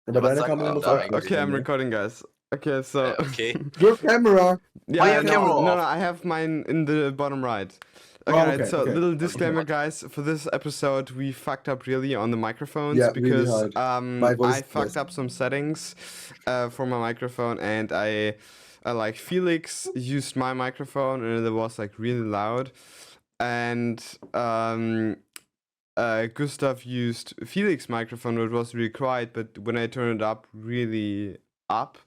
Aber was deine sagt Kamera man muss da auch eigentlich? groß Okay, sein, I'm ne? recording, guys. Okay, so. Okay. Your camera! Yeah, Why your no, camera no, off? I have mine in the bottom right. Oh, Okay, okay, right, so okay. little disclaimer, what? guys. For this episode, we fucked up really on the microphones Yeah, really because hard. My voice I is fucked best. up some settings for my microphone, and I like Felix used my microphone, and it was like really loud, and Gustav used Felix's microphone, which was really quiet. But when I turn it up really up,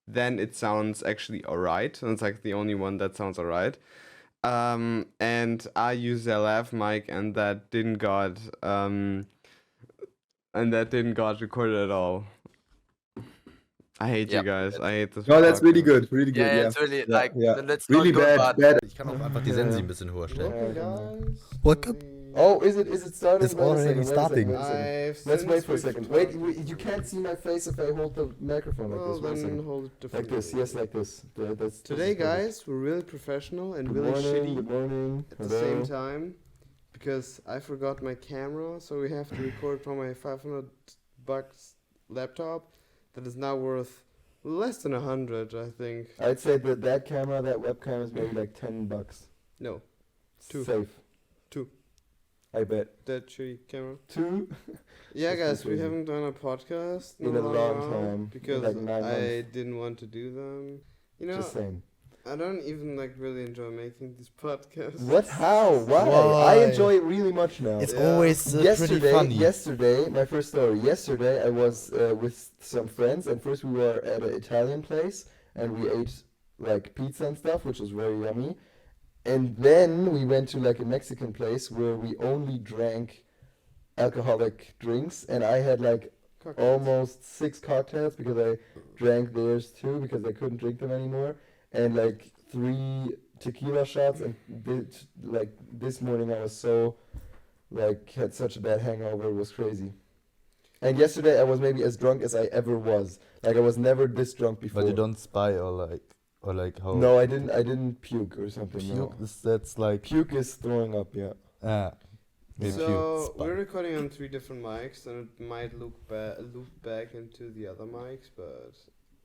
then it sounds actually alright. And it's like the only one that sounds alright. And I used the lav mic, and that didn't got recorded at all. I hate you Yeah, guys. I hate this. No, that's really podcast. good, really good, Yeah, yeah. it's really Yeah, like yeah. that's Really not good, bad, but bad. Ich kann auch einfach die Sensi ein bisschen höher stellen. Welcome, guys. Welcome. Oh, is it starting? It's already starting. Let's wait for a second. Wait, you can't see my face if I hold the microphone like this. Wait a second. hold it Like differently. this, yes, like this. That's Today, this is perfect. guys, we're really professional and Good really morning, shitty good morning. at the Hello. same time because I forgot my camera, so we have to record from my $500 laptop that is now worth less than 100, I think. I'd say that camera, that webcam is maybe like $10. No, Two. Safe. 2. I bet. That shitty camera. 2? Yeah, That's guys, we crazy. haven't done a podcast In a long while time. because Like 9 I months. didn't want to do them. You know, Just saying. I don't even like really enjoy making these podcasts. What? How? Why? I Why? enjoy it really much now. It's Yeah. always pretty funny. Yesterday, my first story. Yesterday, I was with some friends, and first we were at an Italian place, and we ate like pizza and stuff, which was very yummy. And then we went to like a Mexican place where we only drank alcoholic drinks, and I had like almost 6 cocktails because I drank theirs too because I couldn't drink them anymore, and like 3 tequila shots. And like this morning I was so like had such a bad hangover, it was crazy. And yesterday I was maybe as drunk as I ever was. Like I was never this drunk before. But you don't spy or like how? No, I didn't puke or something. Puke. No. That's like Puke is throwing up. Yeah. maybe So puke. we're recording on 3 different mics, and it might loop back into the other mics, but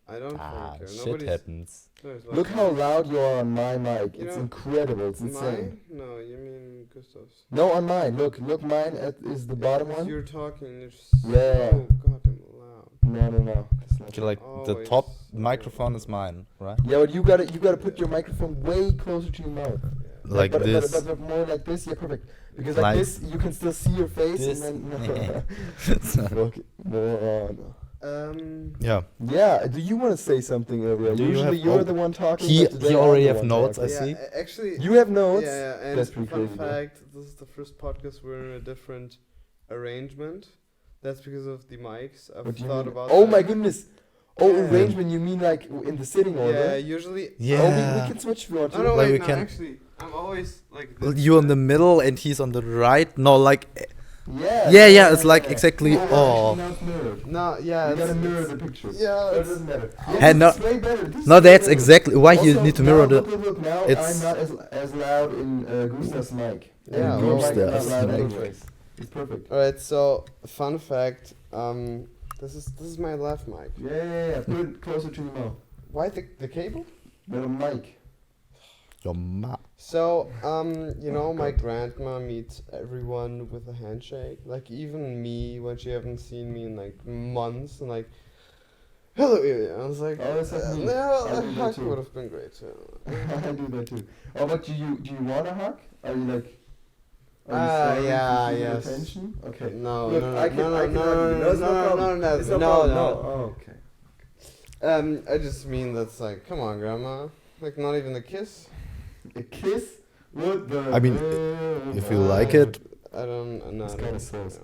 I don't fucking care. Shit Nobody's. happens. Nobody's Look how watching. loud you are on my mic. You It's know, incredible. It's insane. Mine? No, you mean Gustav's. No, on mine. Look, mine is the bottom If one. you're talking, it's Yeah. so goddamn loud. No. That's not Okay, true. like the Always top so microphone loud. is mine, right? Yeah, but you gotta put your microphone way closer to your mouth. Yeah. Like but, this. But more like this. Yeah, perfect. Because like Like this, you can still see your face, this. and then okay, more on. Yeah. Yeah. Do you want to say something earlier? Do you Usually have- you're oh, the one talking. he- but today he I'm already the have one notes, talking. I see. Actually. You have notes. Yeah, and That's pretty fun crazy. fact, this is the first podcast we're in a different arrangement. That's because of the mics. I've What do you thought mean? about Oh that. my goodness. Oh, Yeah. arrangement. You mean like in the sitting order? Yeah, usually. Yeah. Oh, we can switch if you want to. Oh, no, Like wait, we no, can- actually, I'm always like Well, this. you in the middle and he's on the right. No, like Yeah. Yeah, it's like exactly- Oh. oh. Now it's mirrored. No, yeah, You gotta it's- mirror the picture. Yeah, So it it's- doesn't matter. Hey, this no- is way better. This no, is way that's better. exactly why you Also, need to mirror now, the. Look, now it's- I'm not as loud in Gustav's mic. Yeah, And your mic is not Gustav's loud mic. anyways. It's perfect. Alright, so fun fact. This is my left mic. Yeah. Put it closer to your mouth. Why the cable? The mic. Your ma- So, you know, my grandma meets everyone with a handshake. Like, even me, when she haven't seen me in, like, months, and, like, hello, Ilya. I was like, Oh, that's like me. no, I a do that hug too. would have been great, too. I do that too. Oh, but do you want a hug? Are you like? Are you Ah, starving yeah, for yes. attention? Okay. No, Look, no, I can no, hug you. no, it's no problem. no, It's no no, problem. no. Oh, okay. I just mean that's like, come on, grandma. Like, not even a kiss? A kiss? What the? I mean, hell? if you like it. I don't know. It's kinda sus.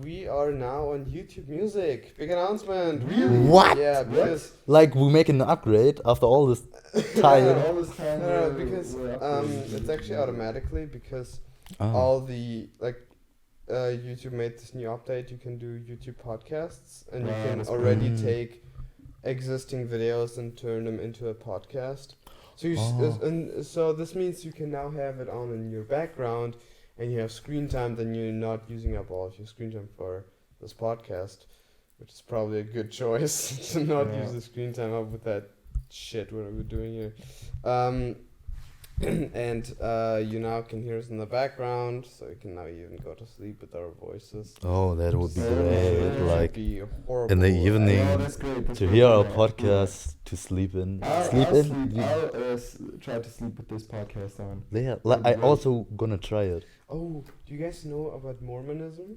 We are now on YouTube Music. Big announcement. Really? What? Yeah, What? because Like we make an upgrade after all this Yeah, time. all this time. no, we're- because we're upgrading it's to actually YouTube. automatically because Oh. all the YouTube made this new update. You can do YouTube podcasts, and you Wow, can that's already cool. take existing videos and turn them into a podcast. So Oh. and so this means you can now have it on in your background, and you have screen time. Then you're not using up all of your screen time for this podcast. which is probably a good choice to not Yeah. use the screen time up with that shit. What are we doing here? And you now can hear us in the background, so you can now even go to sleep with our voices. Oh, that would be Yeah, great. yeah. Like be horrible. in the evening, Oh, that's great. That's to great. hear our Yeah, podcast, to sleep in. I'll Sleep sleep. in? I'll try to sleep with this podcast on. Yeah, like, I Great. also gonna try it. Oh, do you guys know about Mormonism?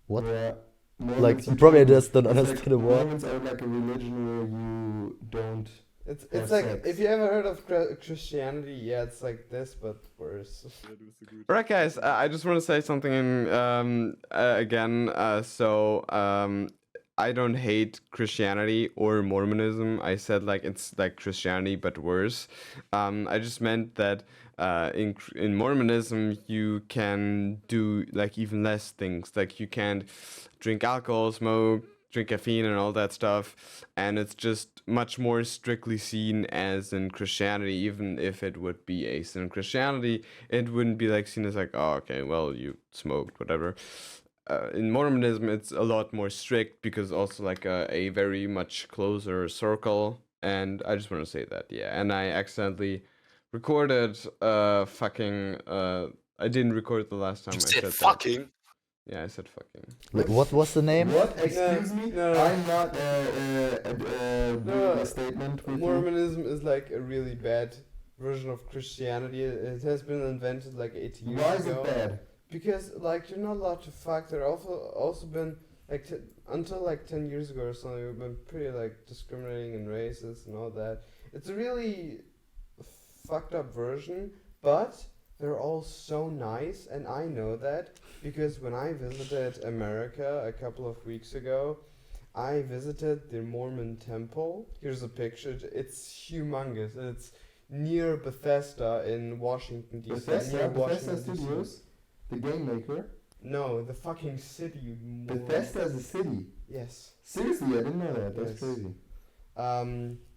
What? Yeah. Like, Mormons, you probably can- just don't it's understand like, a word. Mormons are like a religion where you don't. It's Have like sex. if you ever heard of Christianity, yeah, it's like this but worse. Alright, guys, I just want to say something again. I don't hate Christianity or Mormonism. I said like it's like Christianity but worse. I just meant that in Mormonism you can do like even less things. Like you can't drink alcohol, smoke, drink caffeine and all that stuff, and it's just much more strictly seen as in Christianity. Even if it would be a sin in Christianity, it wouldn't be like seen as like, oh, okay, well, you smoked, whatever. In Mormonism, it's a lot more strict because also like a very much closer circle, and I just want to say that, yeah. And I accidentally recorded I didn't record it the last time You I said said fucking. that. Yeah, I said fucking. Like, what was the name? What? Excuse me? no. I'm not doing a statement with you. Mormonism is like a really bad version of Christianity. It has been invented like 80 years Why is ago. it bad? Because like you're not allowed to fuck. There also been like until like 10 years ago or something, we've been pretty like discriminating and racist and all that. It's a really fucked up version, but they're all so nice, and I know that because when I visited America a couple of weeks ago, I visited the Mormon temple. Here's a picture. It's humongous. It's near Bethesda in Washington D.C. Bethesda? near Bethesda Washington, D.C. Studios? The game maker? No, the fucking city. You moron. Bethesda is a city. Yes. Seriously, I didn't know that. That's Yes. crazy.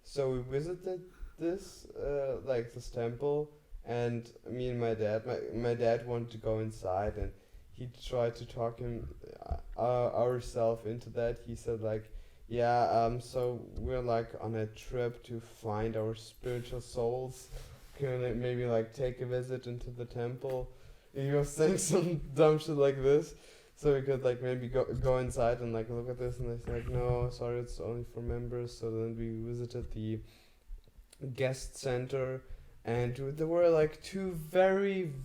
So we visited this temple, and me and my dad. My dad wanted to go inside, and he tried to talk ourselves into that. He said like, yeah, so we're like on a trip to find our spiritual souls. Can I maybe like take a visit into the temple? And he was saying some dumb shit like this. So we could like maybe go inside and like look at this, and they said like, no, sorry, it's only for members. So then we visited the guest center, and there were like two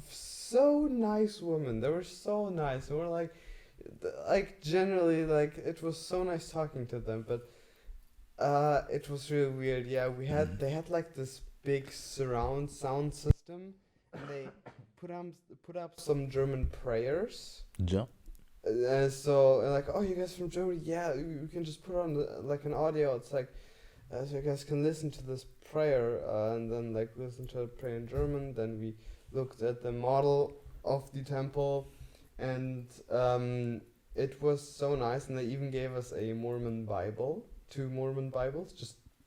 so nice women. They were so nice. They were like generally like it was so nice talking to them, but it was really weird. Yeah, they had like this big surround sound system, and they put up some German prayers. Yeah. So like, oh, you guys from Germany? Yeah, you can just put on like an audio. It's like, so you guys can listen to this prayer, and then like listen to it pray in German. Then we looked at the model of the temple, and it was so nice. And they even gave us a Mormon Bible, 2 Mormon Bibles,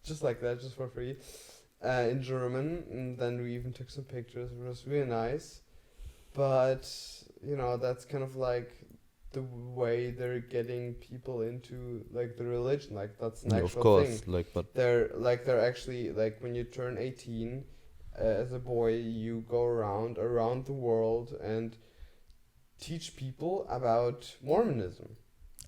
just like that, just for free, in German. And then we even took some pictures. It was really nice, but you know, that's kind of like the way they're getting people into like the religion. Like that's an Yeah, actual of course. thing. Like, but They're actually like when you turn 18 as a boy, you go around the world and teach people about Mormonism.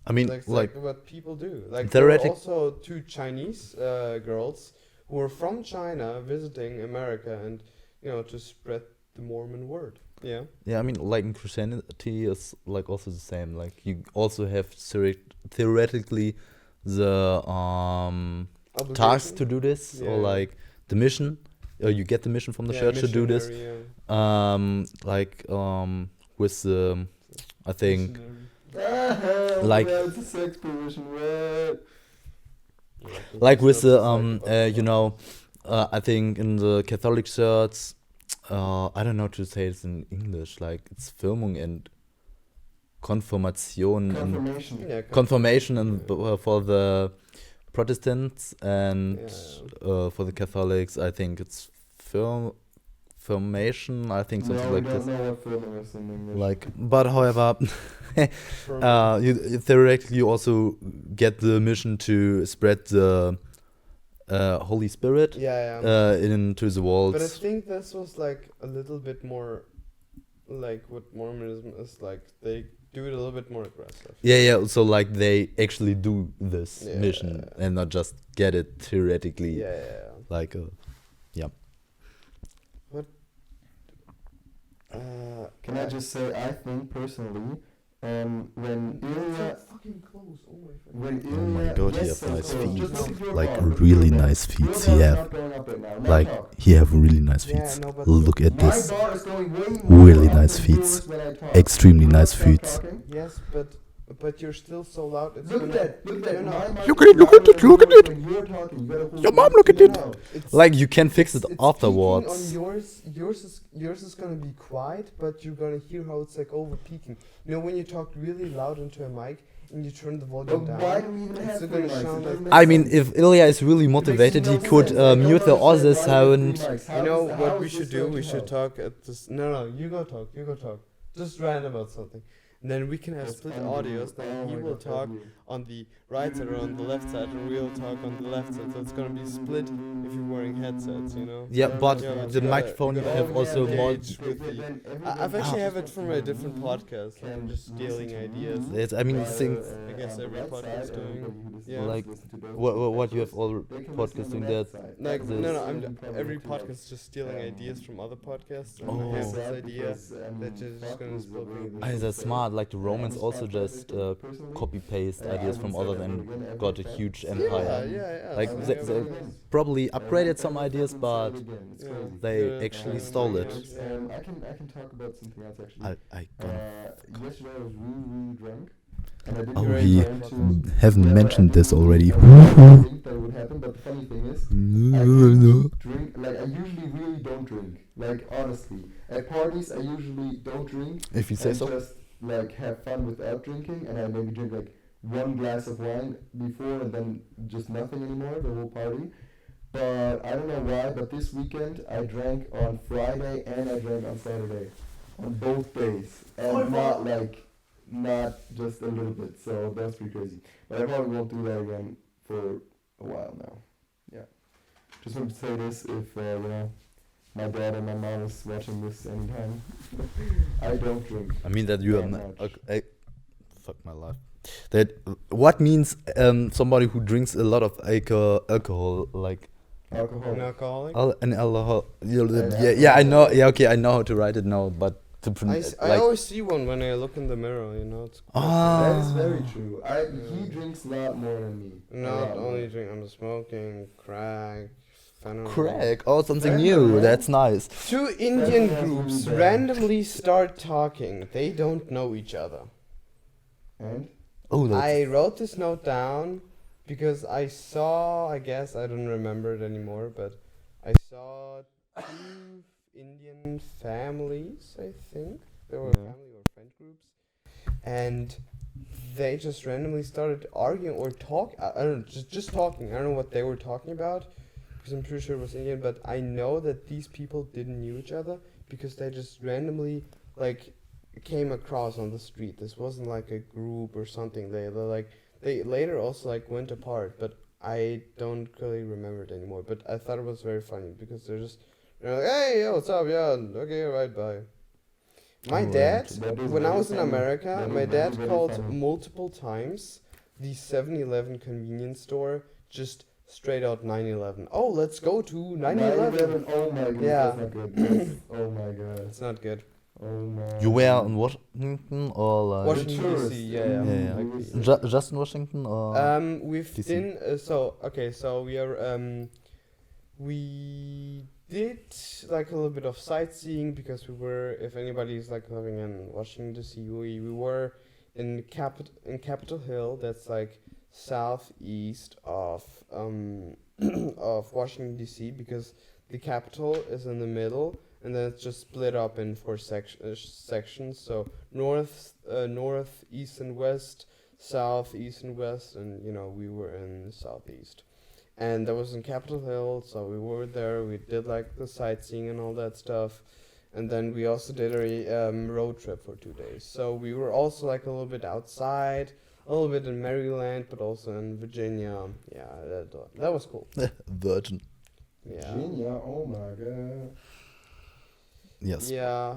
I mean, Like like what people do. Like Theoretic- there were also 2 Chinese girls who were from China visiting America, and you know, to spread the Mormon word. Yeah. yeah, I mean, like in Christianity is like also the same. Like you also have theoretically the task to do this, or Yeah. like the mission, or you get the mission from the church to do this. missionary, yeah. With the, I think, Missionary. Like- That's a sex position. What? Yeah, like it's with not the just like you know, I think in the Catholic Church, I don't know how to say it in English. Like it's Firmung and Konfirmation and Confirmation. yeah, confirmation and for the Protestants and Yeah. for the Catholics, I think it's formation, I think something No, we like don't this. know what filming is in English. Like, but however, you theoretically you also get the mission to spread the Holy Spirit Yeah. into the But I worlds. think this was like a little bit more like what Mormonism is like. They do it a little bit more aggressive. Yeah. So like they actually do this Yeah. mission and not just get it theoretically. Yeah. Like, Can I just say, I think personally, when Ilya, fucking close. Oh my god. when Ilya, oh my god, he yes, have nice so feet. just look at your Like dog, look at really your dog. nice feet. Your He dog is have not going up right now. Now like talk. he have really nice feet. Yeah, no, but Look at My this. bar is going way more Really up nice than feet. yours when I talk. Extremely You wanna nice stop feet. talking? yes, but you're still so loud. It's Look at gonna, that! Look at that! No, no. My mic Look is at it, look at louder it, than look at yours it. when you're talking. You gotta hold Your your mom, mic look at to it. your mouth. It's, Like you can fix it it's peaking afterwards. on yours. Yours is gonna be quiet, but you're gonna hear how it's like over peaking. You know when you talk really loud into a mic and you turn the volume But down. why do we even It's have still three gonna mics? sound It doesn't like- make I mean, sense. if Ilya is really It makes motivated, he no could sense. I don't mute the understand other why we have sound. three mics. How You know is- what how we is should this do? going We to should help? talk at this. No, you go talk. You go talk. Just random about something. And then we can have That's split unbelievable. audios. Then Oh he my will God, talk unbelievable. on the right side or on the left side, and we'll talk on the left side. So it's gonna be split if you're wearing headsets, you know. Yeah, but Yeah, but the you gotta- microphone you you gotta have also engage more. with the. I've actually have it from a different podcast. Like I'm just stealing ideas. It's, I mean, things I guess every podcast doing. Yeah. like what you have all podcasts doing that. Like This- no, I'm every podcast is just stealing ideas from other podcasts. And I have this idea that you're just gonna spill beans. That's smart. Like the Romans also just copy paste ideas from others and got a huge empire. Yeah. Like so they- we they have a- Probably upgraded some ideas, but they Yeah. actually stole it. I can talk about something else actually. I gonna. Yesterday I was really drunk. And I didn't Oh, really we plan to- haven't Yeah, mentioned this already. I didn't think that would happen, but the funny thing is, I No. drink, like I usually really don't drink. Like honestly, at parties I usually don't drink. If you say and so. just like have fun without drinking, and I maybe drink like one glass of wine before, and then just nothing anymore the whole party. But I don't know why, but this weekend I drank on Friday and I drank on Saturday, on both days, and not just a little bit. So that's pretty crazy. But I probably won't do that again for a while now. Yeah. Just want to say this if my dad and my mom is watching this anytime. I don't drink. I mean that you That are. much. Fuck my life. That what means somebody who drinks a lot of alcohol, like Alcohol. An alcoholic. an alcohol. Yeah, Yeah, I know. Yeah, okay, I know how to write it now, but to I like. always see one when I look in the mirror. You know, it's That is Ah. very true. He drinks a lot more than me. A not lot more. only drink. I'm smoking crack, fentanyl. Crack. Oh, something Fentanyl, new. right? That's nice. Two Indian Fentanyl is groups really bad. randomly start talking. They don't know each other. And Oh, that's I wrote this note down because I saw, I guess, I don't remember it anymore, but I saw two Indian families, I think. They were Yeah. family or friend groups. And they just randomly started arguing or talk. I don't know, just talking. I don't know what they were talking about because I'm pretty sure it was Indian, but I know that these people didn't knew each other because they just randomly, like, came across on the street. This wasn't like a group or something. They later also like went apart, but I don't really remember it anymore. But I thought it was very funny because they're like, hey, yo, what's up? Yeah, okay, right, bye. My Right. dad, That is when I very was in funny. America, That is my very, dad very called funny. multiple times the 7-Eleven convenience store just straight out 9/11. Oh, let's go to 9/11. 9/11. Oh my god. Yeah. That's not good. That's- oh my god. It's not good. Oh my. You were in Washington or like Washington tourist. DC, yeah. Yeah, Like, just in Washington or We've DC. been so we are we did like a little bit of sightseeing because we were, if anybody's like living in Washington DC, we were in Capitol Hill. That's like southeast of of Washington DC because the Capitol is in the middle and then it's just split up in 4 sections. So north, east and west, south, east and west, and we were in southeast. and that was in Capitol Hill. So we were there. We did like the sightseeing and all that stuff, and then we also did a road trip for 2 days. So we were also like a little bit outside, a little bit in Maryland, but also in Virginia. Yeah, that was cool. Virgin. Yeah. Virginia, oh my god. Yes. Yeah.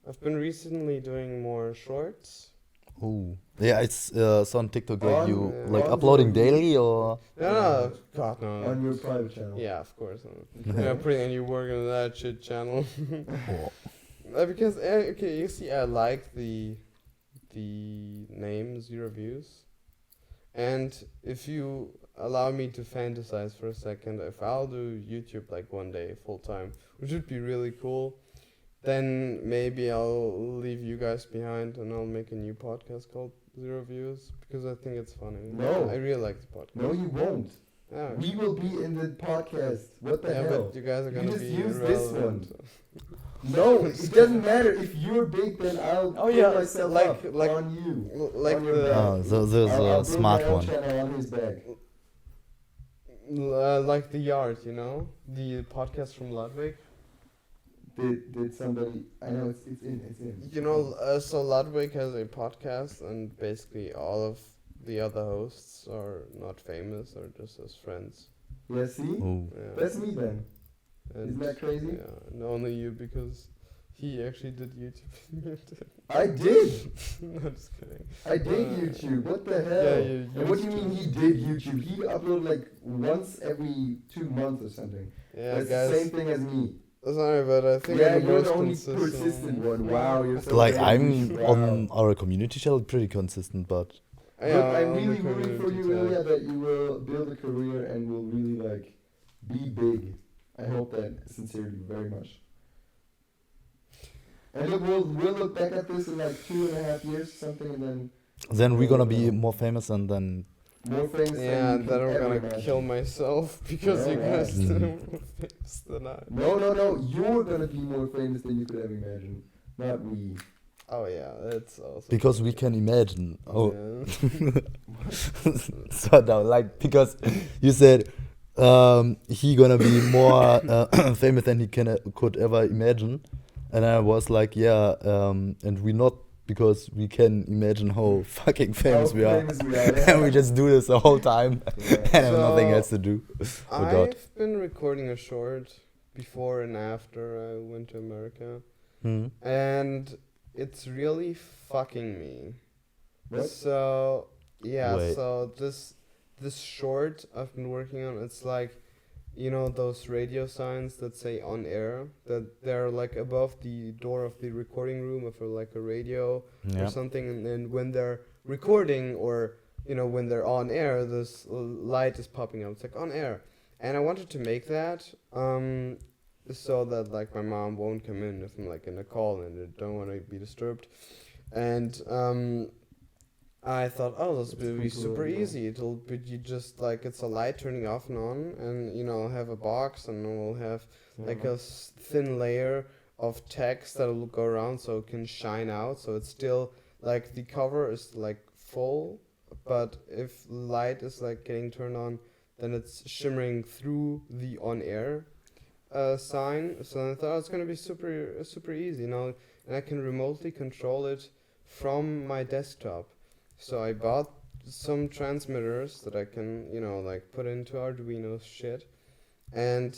I've been recently doing more shorts. Oh. Yeah, it's so on TikTok like On- you yeah. like on uploading the- daily or No, God no. On your private channel. Yeah, of course. Yeah, putting any work into that shit channel. oh. Because okay, you see, I like the name Zero Views, and if you allow me to fantasize for a second, if I'll do YouTube like one day full time, which would be really cool, then maybe I'll leave you guys behind and I'll make a new podcast called Zero Views because I think it's funny. No. I really like the podcast. No, you won't. Yeah. We will be in the podcast. What the Yeah, hell? but you guys are You gonna just be use this irrelevant. No, it doesn't matter. If you're big, then I'll Oh, put yeah, myself like- up like- on you. Like On your the back. Oh, so there's I'll a build smart my own one. channel on his back. like the Yard, you know, the podcast from Ludwig. Did somebody? I know it's in. You know, so Ludwig has a podcast, and basically all of the other hosts are not famous or just his friends. Yeah, see, Oh. Yeah. that's me then. And Isn't that crazy? Yeah, and only you because he actually did YouTube. I did. No, just kidding. I did YouTube. What the hell? Yeah, you And what do you used mean he did YouTube? He uploaded like once every 2 months or something. Yeah, That's guys. the same thing as me. Sorry, but I think Yeah, I'm the you're most the only consistent. persistent one. Wow, you're so Like brave. I'm Wow. on our community channel pretty consistent, but Look, I'm on the really rooting for you, community Ilya, tab. that you will build a career and will really like be big. I hope that sincerely very much. And look, we'll look back at this in like 2.5 years, or something, and then we're gonna be more famous and then more things. Yeah, than you then can I'm ever gonna imagine. kill myself because you Yeah, guys right. are more famous than I. No, you're gonna be more famous than you could ever imagine. Not we. Oh yeah, that's also because we can imagine. Oh, yeah. so now like because you said he gonna be more famous than he could ever imagine, and I was like and we not because we can imagine how fucking famous How we are, famous we are, and we just do this the whole time Yeah. and have nothing So, else to do. Oh God. I've been recording a short before and after I went to America, Hmm. and it's really fucking me. What? So yeah, Wait. so this short I've been working on, it's like, you know, those radio signs that say on air, that they're like above the door of the recording room of like a radio Yeah. or something, and then when they're recording or, you know, when they're on air, this light is popping up. It's like on air, and I wanted to make that so that like my mom won't come in if I'm like in a call and I don't want to be disturbed, and I thought, oh, this That's will be cool, super yeah. easy. It'll be you just like it's a light turning off and on, and you know I'll have a box and we'll have like a thin layer of text that'll go around so it can shine out. So it's still like the cover is like full, but if light is like getting turned on, then it's shimmering through the on air sign. So I thought it's gonna be super easy, you know, and I can remotely control it from my desktop. So I bought some transmitters that I can, you know, like put into Arduino shit, and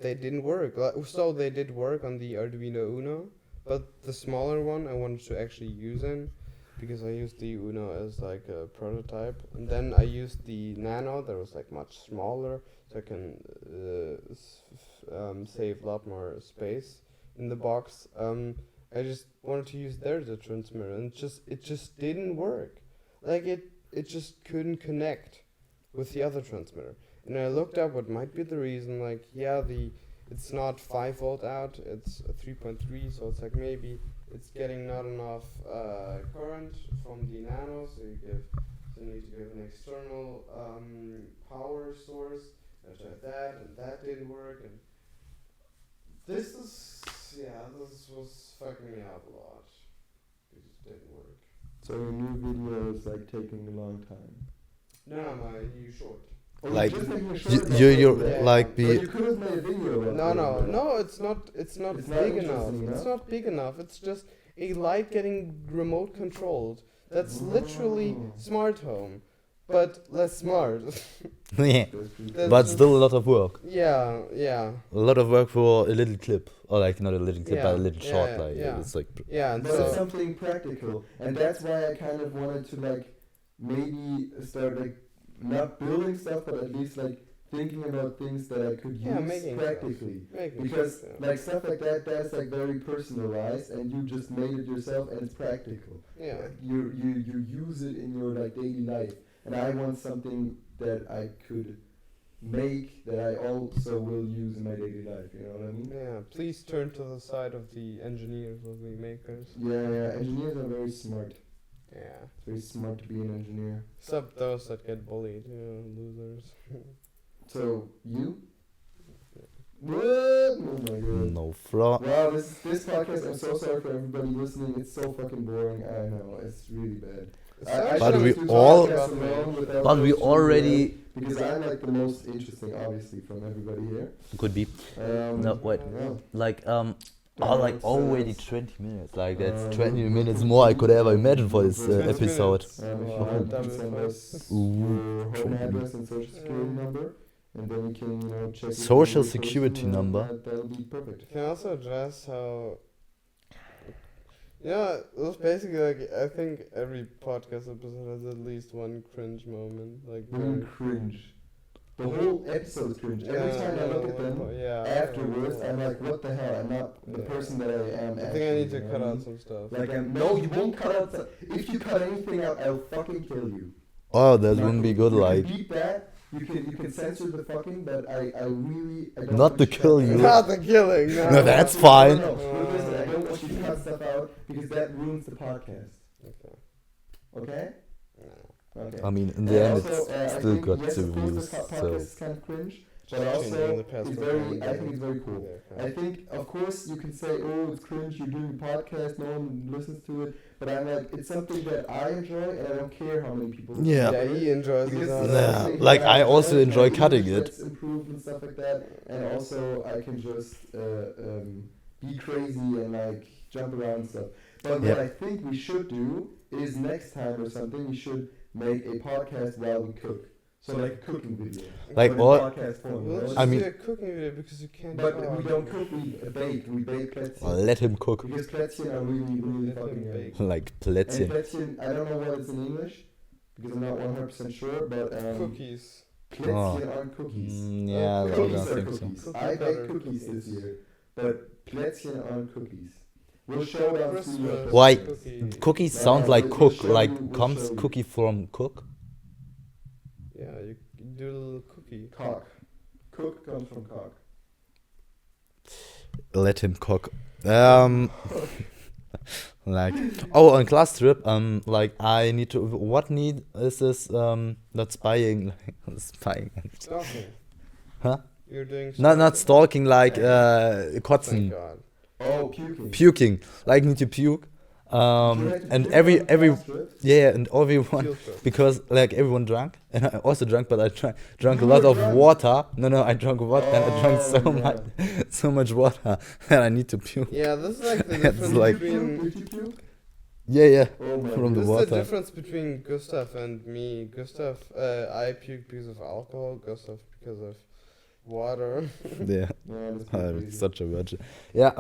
they didn't work. So they did work on the Arduino Uno, but the smaller one I wanted to actually use in, because I used the Uno as like a prototype, and then I used the Nano that was like much smaller, so I can save a lot more space in the box. I just wanted to use their the transmitter, and it just didn't work. Like it just couldn't connect with the other transmitter. And I looked up what might be the reason. Like, yeah, it's not 5 volt out, it's a 3.3, so it's like maybe it's getting not enough current from the Nano, so you need to give an external power source. I tried that, and that didn't work. And this was fucking me up a lot. It just didn't work. So your new video is like taking a long time. No, you short. Oh, Like, you're just making a You, short about you're that. like But be you could have made a video about that. No, it's not It's big not enough. interesting It's enough? not big enough. It's just a light getting remote controlled. That's literally Oh. smart home, but less smart. yeah, That's pretty That's but just- still a lot of work. yeah. A lot of work for a little clip, or like not a little clip, but a Yeah, little short. yeah, Like yeah. it's like Yeah, and But it's so something practical, and that's why I kind of wanted to like maybe start like not building stuff, but at least like thinking about things that I could Yeah, use making practically. making Because stuff, like stuff like that, that's like very personalized, and you just made it yourself, and it's practical. yeah. Like, you use it in your like daily life, and I want something that I could make that I also will use in my daily life. You know what I mean? Yeah, please turn to the side of the engineers, of the makers. Yeah. Engineers are very smart. Yeah. It's very smart to be an engineer. Except those that get bullied, losers. So you? What? Oh my god. no flaw. Wow, this podcast. I'm so sorry for everybody listening. It's so fucking boring. I know it's really bad. I But should we do all- podcasts alone without But we those two already guys, because I'm like the most interesting, obviously, from everybody here. could be No, wait. Yeah. like it's, already it's- 20 minutes. Like that's Um, 20 minutes more I could ever imagine for this 20 episode. minutes. If you Wow, want, you that can was send fast. us Ooh, your home 20 address and social security number, and then we can, check. if Social you're a good security person, and number? That'll be perfect. Can I also address how? Yeah, it was basically like I think every podcast episode has at least one cringe moment. Like Really cringe. The whole episode is cringe. Every time I look at them afterwards, I'm like, what the hell? I'm not the Yeah. person that I am. I think I need to actually, cut you know? out some stuff. Like no, you won't cut out. If you cut anything out, I'll fucking kill you. Oh, that Not wouldn't be cool. good. You Like can beat that. You can censor the fucking, but I really I don't Not want the to kill cut you. that Not out. the killing. No, No, that's No, fine. No, but listen, I don't want you to cut stuff out because that ruins the podcast. Okay. Okay? No. Okay. I mean, in And the end, also, it's I still think, got yes, the of course, views. the podcast So is kind of cringe, but Changing also the past it's for very. fun, I think it's very cool. Yeah, I think, of course, you can say, "Oh, it's cringe. You're doing a podcast. No one listens to it." But I'm like, it's something that I enjoy, and I don't care how many people. Yeah. Yeah, he enjoys Because it. it's Yeah, something like, that I also enjoy, enjoy my cutting English it. gets improved and stuff like that, and also I can just be crazy and like jump around and stuff. But what Yeah. I think we should do is next time or something we should make a podcast while we cook. So like a cooking video. Like, But in all- podcast form. We'll you know? just I mean- do a cooking video because you can't. But talk. we don't cook, we bake. We bake plätzchen. let him cook. Because plätzchen are really, really Let him fucking bake. yummy. Like And plätzchen. plätzchen, I don't know what it's in English, because I'm not 100% sure, but Cookies. plätzchen aren't cookies. Yeah, I Cookies don't are think so. cookies. Cookie I butter baked cookies this cookies. year, but plätzchen aren't cookies. We'll show it on Christmas Why? cookie. Cookies No, sound like we'll cook. show Like you- we'll comes show you. cookie from cook. Yeah, you do a little cookie. Cock. Cook comes from cock. Let him cook. Like on class trip, like I need to. What need is this? Not spying, spying. Stalking. Huh? You're doing. Not stalking. Like Thank kotzen, God. Oh, puking. puking. Like need to puke. You had to And puke every on class trip? yeah, and everyone Field trip. because like everyone drank, and I also drank, but I drank a You lot were of drunk? water. No, I drank water, and I drank so Oh, yeah. much, so much water, and I need to puke. Yeah, this is like the It's difference like- between. Did you puke? Yeah. Oh my From the This is water. the difference between Gustav and me. Gustav, I puke because of alcohol. Gustav because of water. Yeah. Yeah, that's I'm crazy. such a virgin. Yeah.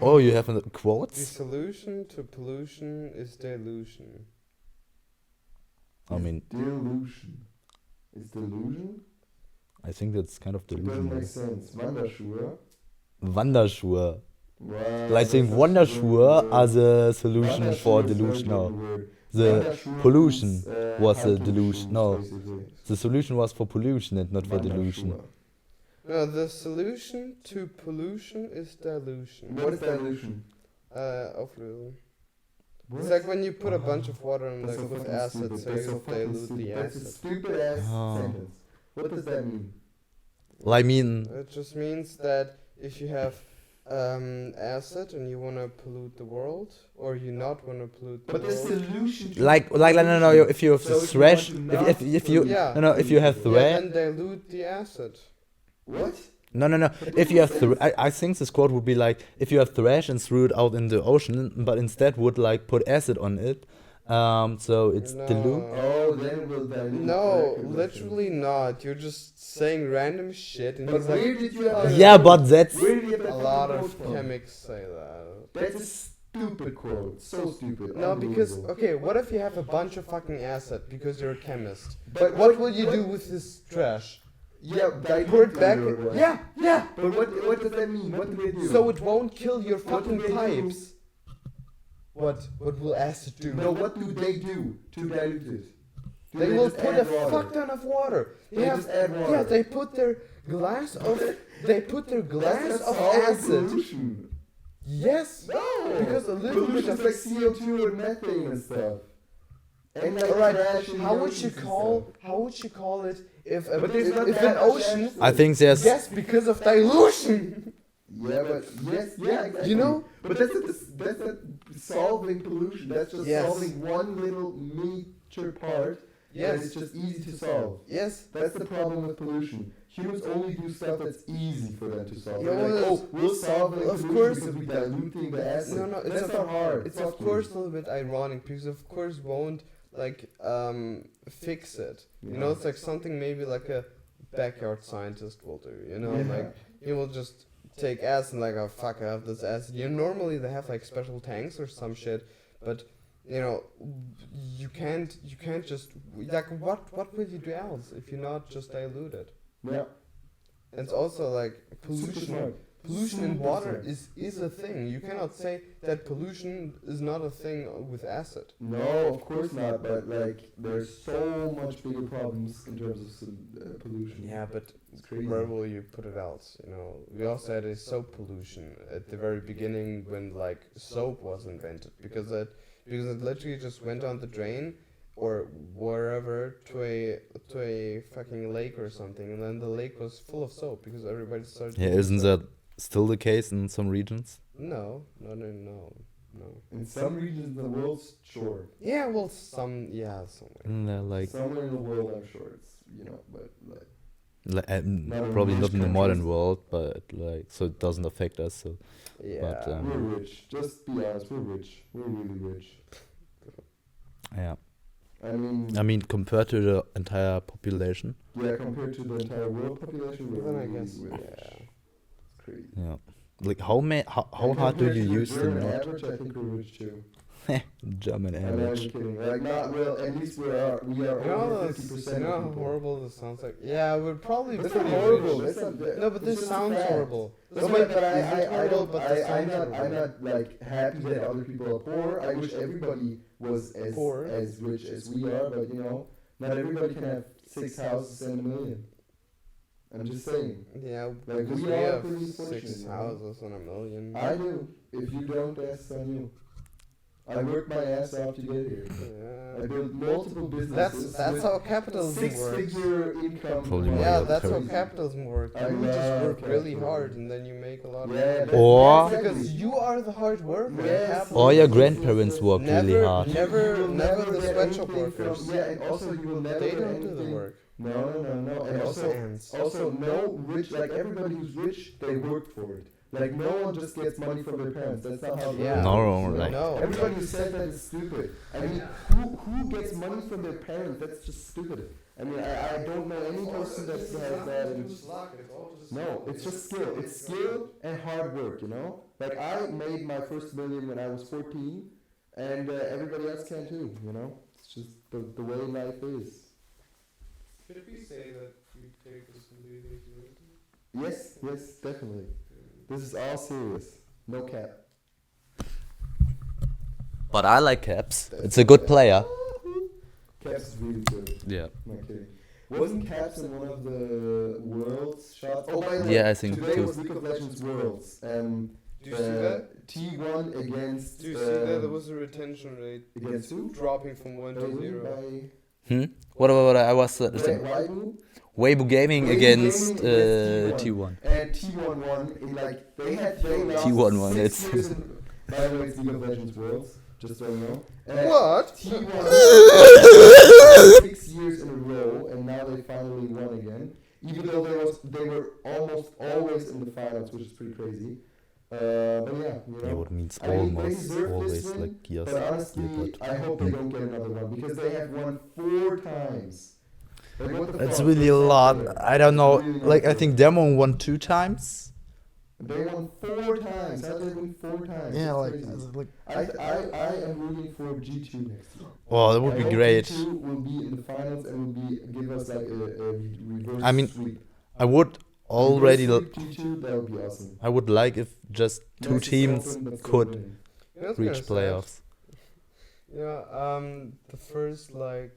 Oh, you have The quotes? solution to pollution is dilution. I mean, Delusion. Is delusion? I think that's kind of It doesn't make delusional. sense. Wanderschuhe. Wanderschuhe. Wow. Like saying that's such a Wanderschuhe good are word. the solution Wanderschuhe for is a very delusion. good No, word. the Wanderschuhe pollution means, was how a to delusion. shoes, No, basically. the solution was for pollution and not for delusion. Wanderschuhe. No, the solution to pollution is dilution. What is dilution? Auflösung. What? It's like when you put a bunch of water in That's like so with fucking acid, stupid. so That's you so fucking dilute the stupid. That's a acid. stupid ass Oh. sentence. What does that mean? Well, I mean, It just means that if you have acid and you wanna pollute the world, or you not wanna pollute the But the world. solution to Like no, if you have So if you thrash, want to if you Yeah. if you have Yeah, thrash. then dilute the acid. What? No. If you have I think this quote would be like, if you have thrash and threw it out in the ocean, but instead would like put acid on it, so it's dilute. Oh, then it will dilute. No, Okay, literally not. You're just saying random shit, and But he's where like, did you have Yeah, but that's Where did you have a that lot fucking of quote from? chemics say that. That's a stupid quote. So stupid. No, because Unbelievable. okay, what if you have a bunch of fucking acid because you're a chemist? But What will you do with this trash? Yeah, dilute Pour it back? or what? Yeah. But what does that mean? What do they do? So it won't kill your What do fucking they do? pipes. What will acid do? No, what do they do to dilute it? Do They will just put a add water? fuck ton of water. They just add water. Yeah, they put their glass of That's of solid acid. pollution. Yes. No, Because a little bit pollution's of like CO2 and methane and stuff. And like Alright, trash in how the would you oceans and call it if But there's not if that an much ocean? acid. I think there's Yes, because of dilution. Yeah, but yeah, exactly. You know? But that's not solving pollution. That's just Yes. solving one little miniature part. Yes. That it's just easy to solve. Yes. That's the problem with pollution. Humans only do stuff that's easy for them to solve. Yeah, They're like, well, oh, we'll solve the of pollution course- because we diluting the acid. No, it's that's not hard. It's Fuck of you. course a little bit ironic because of course won't like fix it. You know, it's like something maybe like a backyard scientist will do. You know, Yeah. like he will just take acid and like, oh fuck, I have this acid. You normally they have like special tanks or some shit, but you know, you can't just like what will you do else if you not just dilute it? Yeah. And it's also like Super pollution. smart. Pollution in Super water smart. is a thing. You cannot say that pollution is not a thing with acid. No, of course not. But like, there's so much bigger problems in terms of pollution. Yeah, but It's crazy. where will you put it else? You know, we also had a soap pollution at the very beginning when like soap was invented because it literally just went down the drain or wherever to a fucking lake or something, and then the lake was full of soap because everybody started. yeah, using isn't soap. that still the case in some regions? No. In some regions in the world, sure. Yeah, well, somewhere. Isn't there like Somewhere in the world, I'm sure it's, you know, but like. Not in probably rich not in the modern countries. world, but like so it doesn't affect us. So Yeah. But, We're rich. Just be honest, we're rich. We're really rich. yeah, I mean, compared to the entire population, yeah, compared to the entire world population, we're Then I really, guess, really yeah. rich. It's crazy. yeah. Like how And hard do compared you to the use the German net? average, I think we're rich too. German I'm not even average? kidding. Like, not well. At least we are You know, over that's, 50% you know of how people. horrible this sounds like. Yeah, we're probably That's pretty not horrible. rich. That's not bad. No, but It's this just a sounds fact. horrible. That's No, why, but but is it I horrible? don't, But this I'm sounds not, horrible. like happy that other people are poor. I wish everybody was Poor. as rich as we are, but you know, not everybody can have 6 houses and $1 million. I'm just saying. Yeah, Like, because we we are have pretty 6 fortunate, you know? houses and $1 million. I do. If you don't, that's on you. I worked my ass off to get here. I Yeah. built multiple businesses. That's with how capitalism works. 6-figure income. Probably more Yeah, than that's how 30. capitalism works. I You just love work really capitalism. hard and then you make a lot of Yeah, money. that's- Or- that's Because exactly. you are the hard worker. Yes. Capitalism- Or your grandparents worked really Never- hard. never- You will never the get sweatshop anything workers. From, yeah, and also you will never They get don't do the anything- work. No. And also no rich, like everybody who's rich, they work for it. Like no one just gets money from their parents. That's not how it Yeah. works. No, you know? like- No. Everybody who says that is stupid. I mean, who gets money from their parents? That's just stupid. I mean, I don't know any person that has that. No, it's just skill. It's skill and hard work, you know? Like, I made my first $1 million when I was 14, and everybody else can too, you know? It's just the way life is. Should we say that we take this completely seriously? Yes, definitely. This is all serious. No cap. But I like Caps. It's a good player. Caps is really good. Yeah. Not kidding. Wasn't Caps in one of the Worlds shots? Oh, by the way, Yeah, I think today too. was League of Legends Worlds. Do you see that? T1 against. Do you see that? There was a retention rate against who? dropping from 1 to 0. By What I was Waibu? Weibo Gaming Weibo against Gaming against T1. And T1 won. Like they lost T1 won, 6 it's- years in, by the way, it's League of Legends Worlds. Just so you know. What? T1 6 years in a row, and now they finally won again. Even though they were almost always in the finals, which is pretty crazy. But yeah, you know. Yeah, what means I mean, they almost deserve always this win, like yes. But honestly, yeah, I hope they don't get another one because they have won 4 times. Like, what the That's fuck? really a What's lot. that there? I don't know. It's really Like I not think Demon won 2 times. they won 4 times. How did they win 4 times? Yeah, That's like crazy. I am rooting for G2 next year. oh, that would I be hope great. G2 will be in the finals and will give us like a reverse I mean, sweep. I would already. Reverse sweep G2, that would be awesome. I would like if just 2 Next is teams open, but still could winning. That's reach kinda sad. playoffs. Yeah, the first like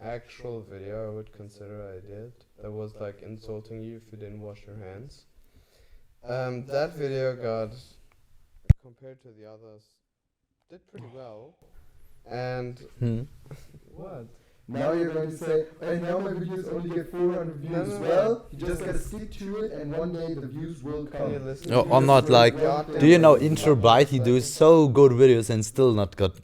actual video I would consider I did that was like insulting you if you didn't wash your hands. That video got, compared to the others, did pretty well. And Hmm. what? Now you're going to say, and now my videos only get 400 views. No, no, no. Well, you just gotta stick to it, and one day the views will Can you come. listen? No, to or this not like. goddamn Do you know video? Intro Byte? He does so good videos and still not got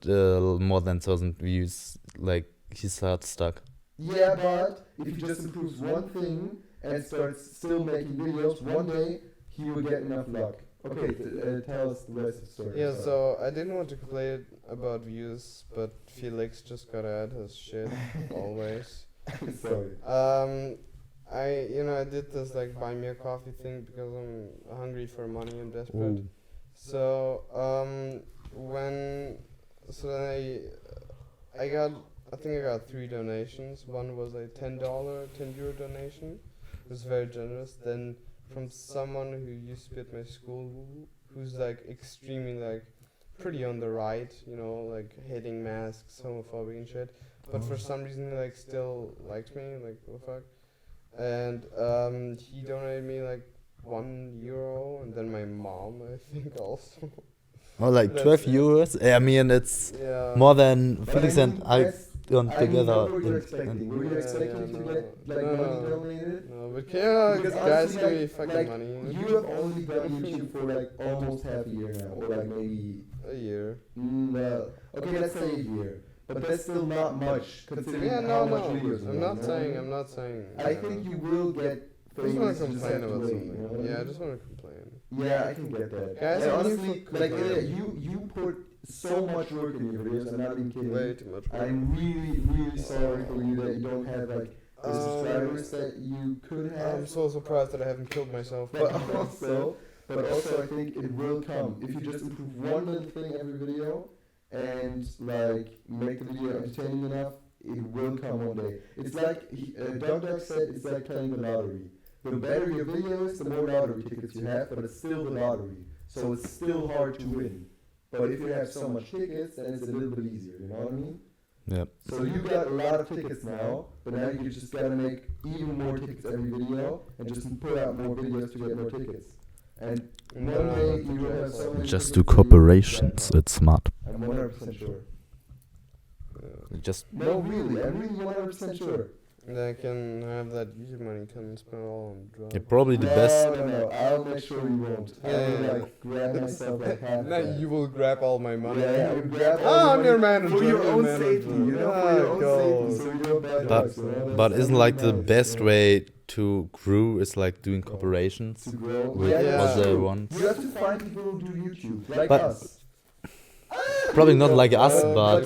more than 1,000 views. Like he's hard stuck. Yeah, but if he just improves one thing and starts still making videos, one day he will get enough luck. Okay, tell us the rest of the story. Yeah, Sorry. so I didn't want to complain about views, but Felix just got at his shit always. Sorry. I did this like buy me a coffee thing because I'm hungry for money and desperate. Ooh. So then I think I got 3 donations. One was a $10 €10 donation. It was very generous. Then from someone who used to be at my school, who's like extremely like pretty on the right, like hating masks, homophobic and shit. But for some reason he like still liked me, like what the fuck. And he donated me like €1, and then my mom I think also. Oh, like That's 12 it. euros. I mean, it's Yeah. more than But Felix I and mean, I that's- done I mean, together. what were you in- expecting? Were you Yeah, expecting yeah, to no. get like No, money no. donated? No, but yeah, Because guys honestly, give me like- fucking like, money. You have only done YouTube for like almost half a year now, or like maybe A year. okay, let's say a year, but that's still not much considering Yeah, how no, much no. videos you I'm make, not you know? saying. I'm not saying. I think you will get I just want famous. to You just complain have to about wait, something. you know what I Yeah, I mean? just want to complain. Yeah, I can get that. Guys, And I'm honestly, here for like complaining. you put so much work in your videos. I'm not even kidding. Way too much. work. I'm really sorry for you that you don't have like the subscribers that you could I'm have. so surprised that I haven't killed myself. But also I think it will come if you just improve one little thing every video and like make the video entertaining enough. It will come one day. It's like Dog said. It's like playing the lottery. The better your video is, the more lottery tickets you have, but it's still the lottery. So it's still hard to win. But if you have so much tickets, then it's a little bit easier. You know what I mean? Yeah. So you got a lot of tickets now, but now you just gotta make even more tickets every video and just put out more videos to get more tickets. And one day you will have so many Just tickets do that you will cooperations. jackpot. It's smart. I'm 100% sure. Just No, really, I'm really 100% sure. And I can have that YouTube money come and spend it all on drugs. yeah, probably the no, best. No, I'll make sure you won't. I will Yeah. like grab myself like half. Now that. you will grab all my money. Yeah, I will grab all Ah, the I'm money your manager. for your I'm own your safety. manager. You know, for your own Ah, safety, go. so you don't bad But drugs, you know? but That's isn't like the nice, best yeah. way to grow is like doing cooperations To grow. with Yeah, that's other true. ones. You have to find people who do YouTube, like But- us. Probably not like us, Like but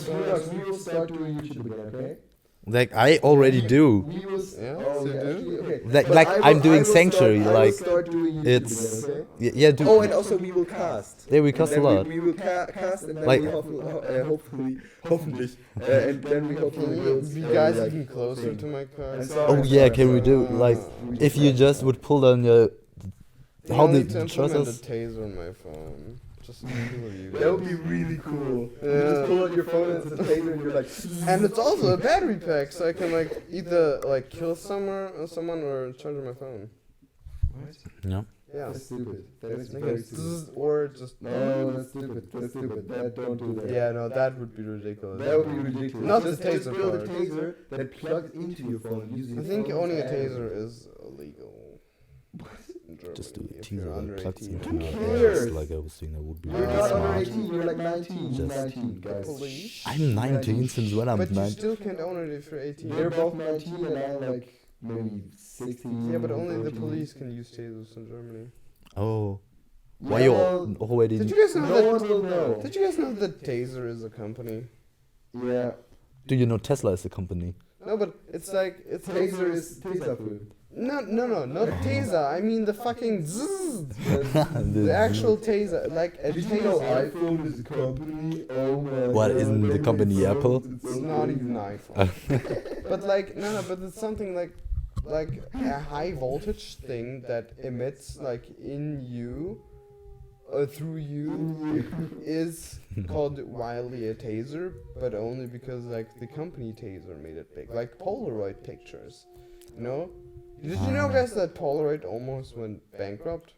we will start doing YouTube again, okay? like I already do. We will. Yeah, Oh, so you yeah, do? actually, okay. Like But like I will- I'm I doing will start- Sanctuary. I will Like start doing YouTube it's again, okay? yeah, do. Oh, and also we will cast. Yeah, we And cost a then lot. We will cast and then Like- we hopefully, and then we hopefully Can will. you be guys even closer to my car? I'm sorry, Oh I'm yeah, sorry, can we I'm do sorry. like We if you just would pull down your You how need the to implement choices? a taser on my phone. Just to kill you. That would be really cool. You Yeah. just pull out your phone and it's a taser and you're like. And it's also a battery pack, so I can like either like kill someone or charge my phone. What? Yeah. Yeah. That's stupid. That's Make very it stupid. zzz, or just. No, that's stupid. That's stupid. Don't do that. Yeah, no, that would be ridiculous. That would be ridiculous. Not the just taser build part. a taser that plugs into your phone using. I think phone's owning a app. taser is illegal. In Just do Germany, a if you're teaser under that plugs 18. into Who your cares? ass. Like I was saying, that would be You're really not under smart. 18. You're like 19. Just- 19, guys. Police. I'm 19 since when I'm But you 9. still can't own it if you're 18. They're both 19 and I'm like maybe 16. Yeah, but only the 14. police can use tasers in Germany. Oh. Yeah, Why you well, already... Did you guys know no one that? will know. Did you guys know that Taser is a company? Yeah. Do you know Tesla is a company? No, but it's like it's Taser is taser food. No, not Taser. I mean the fucking zzz. The actual Taser, like a Did you know Taser. iPhone is a company? Oh my What, god. isn't the they company made so- Apple? It's not even iPhone. But like no, but it's something like a high voltage thing that emits like in you, through you, is called wildly a taser, but only because like the company Taser made it big, like Polaroid pictures, you know. Did you know, guys, that Polaroid almost went bankrupt?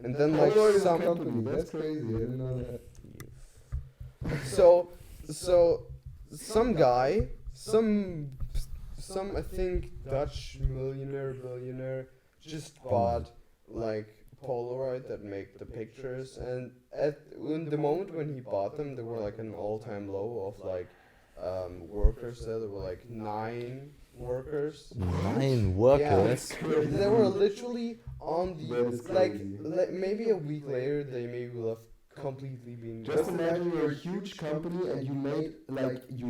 And then like Polaroid is a some company. That's crazy. I didn't know that. so some guy, some I think Dutch billionaire just bought like Polaroid that make the pictures, and in the moment when he bought them, they were like an all-time low of like workers. There were like 9 workers. 9 workers? Yeah, they were literally on the That is like crazy. maybe a week later they maybe will have completely been Just imagine you're a huge company and you made like you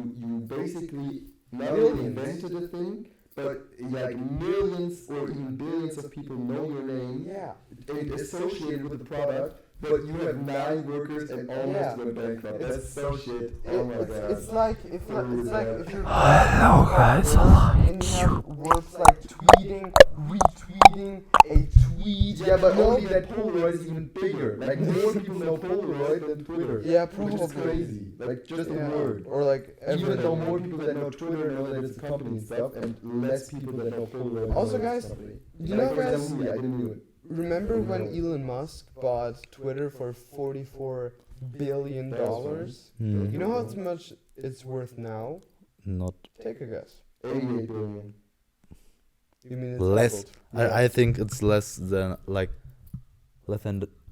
basically not Millions. only invented a thing, but like millions or even billions of people know your name yeah. and associated with the product, but you have 9 workers and almost Yeah. went bankrupt. That's so shit. Oh my god. It's like if you're Hello, guys, and you have words like tweeting, retweeting, a tweet. Yeah, but you know? only that Polaroid is even bigger. Like more people know Polaroid than Twitter. Yeah, Which is probably. crazy. Like just Yeah. a word. Or like Even though everything. more people that know Twitter know that it's a company and stuff, and less people that know Polaroid. Also, know it's a guys, company. you Like, know, for guys, example, me, I didn't know it. Remember when No. Elon Musk bought Twitter for $44 billion? That was Hmm. You know how much it's worth now? Not Take a guess. 88 billion. You mean it's less. doubled? I think it's less than like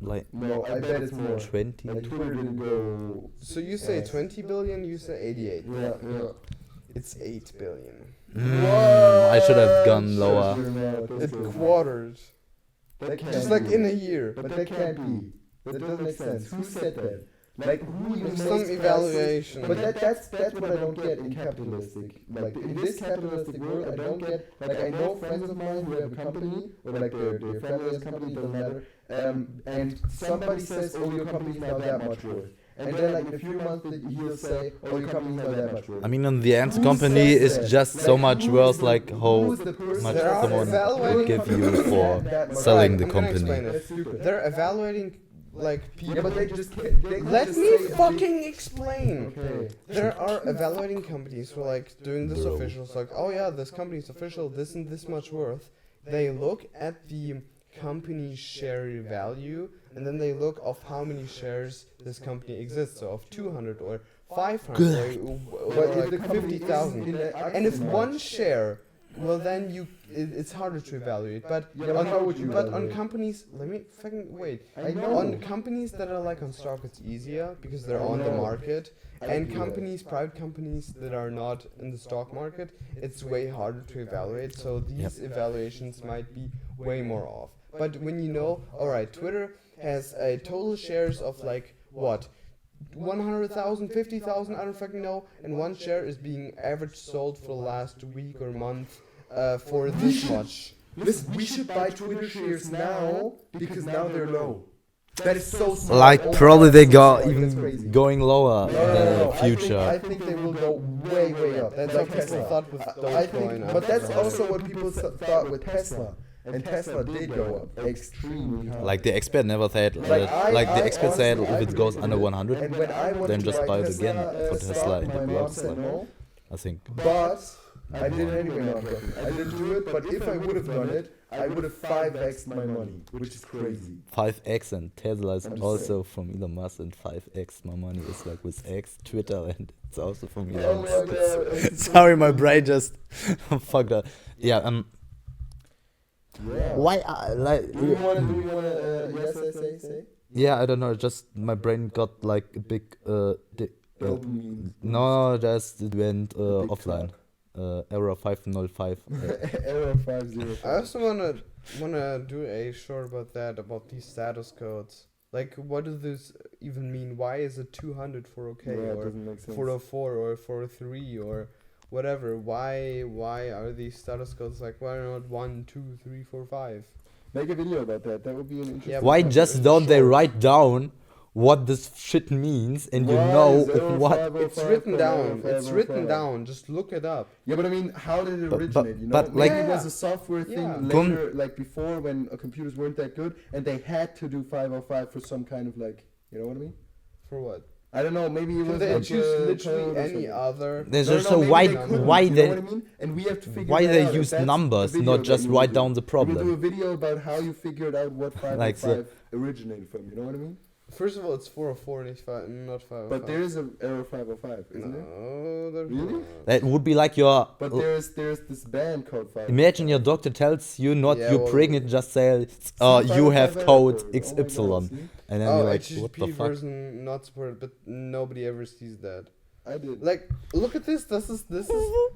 like No, I bet it's more. 20. Like Twitter didn't go. So you say Yes. 20 billion, you say 88. Yeah, yeah. It's 8 billion. I should have gone lower. It quartered. That can't Just like be. in a year. But that can't be. That doesn't make sense. Who said that? Like who even There's makes some prices- evaluation. But that's what I don't get in capitalistic. Like in this capitalistic world, I don't get. Like I know friends of mine who have a company, or like their family has a company, doesn't matter. And somebody says, "Oh, your company's not that much worth." And then like in a few months, he'll say, "Oh, your company's not that much worth." I mean, in the end, Who company says is that? just so Like, much who worth, is the- like who how is the person much There are someone evaluating would give you companies for that much- selling the I'm gonna company. explain it. That's stupid. They're evaluating like people. Yeah, but they just can't. They Let just me say a big- fucking explain. Okay. There are evaluating companies who are like doing this Bro. official. It's like, oh yeah, this company is official. This and this much worth. They look at the company share value, and then they look of how many shares this company exists. So of 200 or 500 or But if the like company 50,000. isn't in the And if action one much- share, well then it's harder to evaluate. But Yeah, but how would you but on evaluate? companies, let me fucking wait. I know. On companies that are like on stock, it's easier because they're I on the know. market. I And do that. companies, private companies that are not in the stock market, it's way harder to evaluate. So these evaluations might be way more off. But when you know, alright, Twitter has a total shares of like what? 100,000, 50,000, I don't fucking know, and one share is being average sold for the last week or month for this much. Listen, we should buy Twitter shares now because now they're low. That is so smart. Like Oh my probably God, they so go smart. That's even crazy. going lower in the I future. think they will go way, way up. That's like what Tesla thought with I Dogecoin. think, but that's also what people thought with Tesla. And Tesla did go up extremely high. Like the expert never said, Like, like the I expert said, honestly, if I it goes believe under it. 100, And when I wanted then to just buy it Tesla, again for stock, Tesla. my It mom works said like, no. I think. But I did anyway not working. I didn't do it, but if I would have done it, I would have 5x'd my money, which is crazy. 5x and Tesla is I'm just also from Elon Musk, and 5x my money is like with X Twitter, and it's also from Oh Elon my Musk. God. Sorry, my brain just fucked up. Yeah. Yeah. Why? Do you wanna? Yes, say. Yeah, I don't know. Just my brain got like a big. Dopamine. No, just it went big offline. Error 505. Error 505. I also wanna do a short about that, about these status codes. Like, what does this even mean? Why is it 200 for okay, Yeah, it or doesn't make sense. 404 or 403 or whatever? Why are these status codes like? Why not 1, 2, 3, 4, 5? Make a video about that. That would be an interesting. Yeah, Why but just it's don't they short. write down what this shit means, and you Why know is error what? 505 It's written from down. error It's written 505? down. Just look it up. Yeah, but I mean, how did it But- originate? You know, but, maybe like- it was a software thing Yeah. later, like before when computers weren't that good, and they had to do 505 for some kind of like, you know what I mean? For what? I don't know. Maybe it Can was they like choose code literally or any something. other? There's No, just no, a maybe why they couldn't, why you know they what I mean? And we have to figure why that they out. use That's the numbers, video not that just we will write do. down the We will do a problem. video about how you figured out what 505 Like the- originated from. You know what I mean? First of all, it's 404 and it's not 505. But there is an error 505, isn't there? No, there's Really? not. That would be like your. But there's this band called 505. Imagine your doctor tells you not Yeah, you're well- pregnant, just says, See, you have 505 code error code. Oh my XY. God, see? And then Oh, you're like, what the HTTP fuck? version not supported, but nobody ever sees that. I did. Like, look at this. This is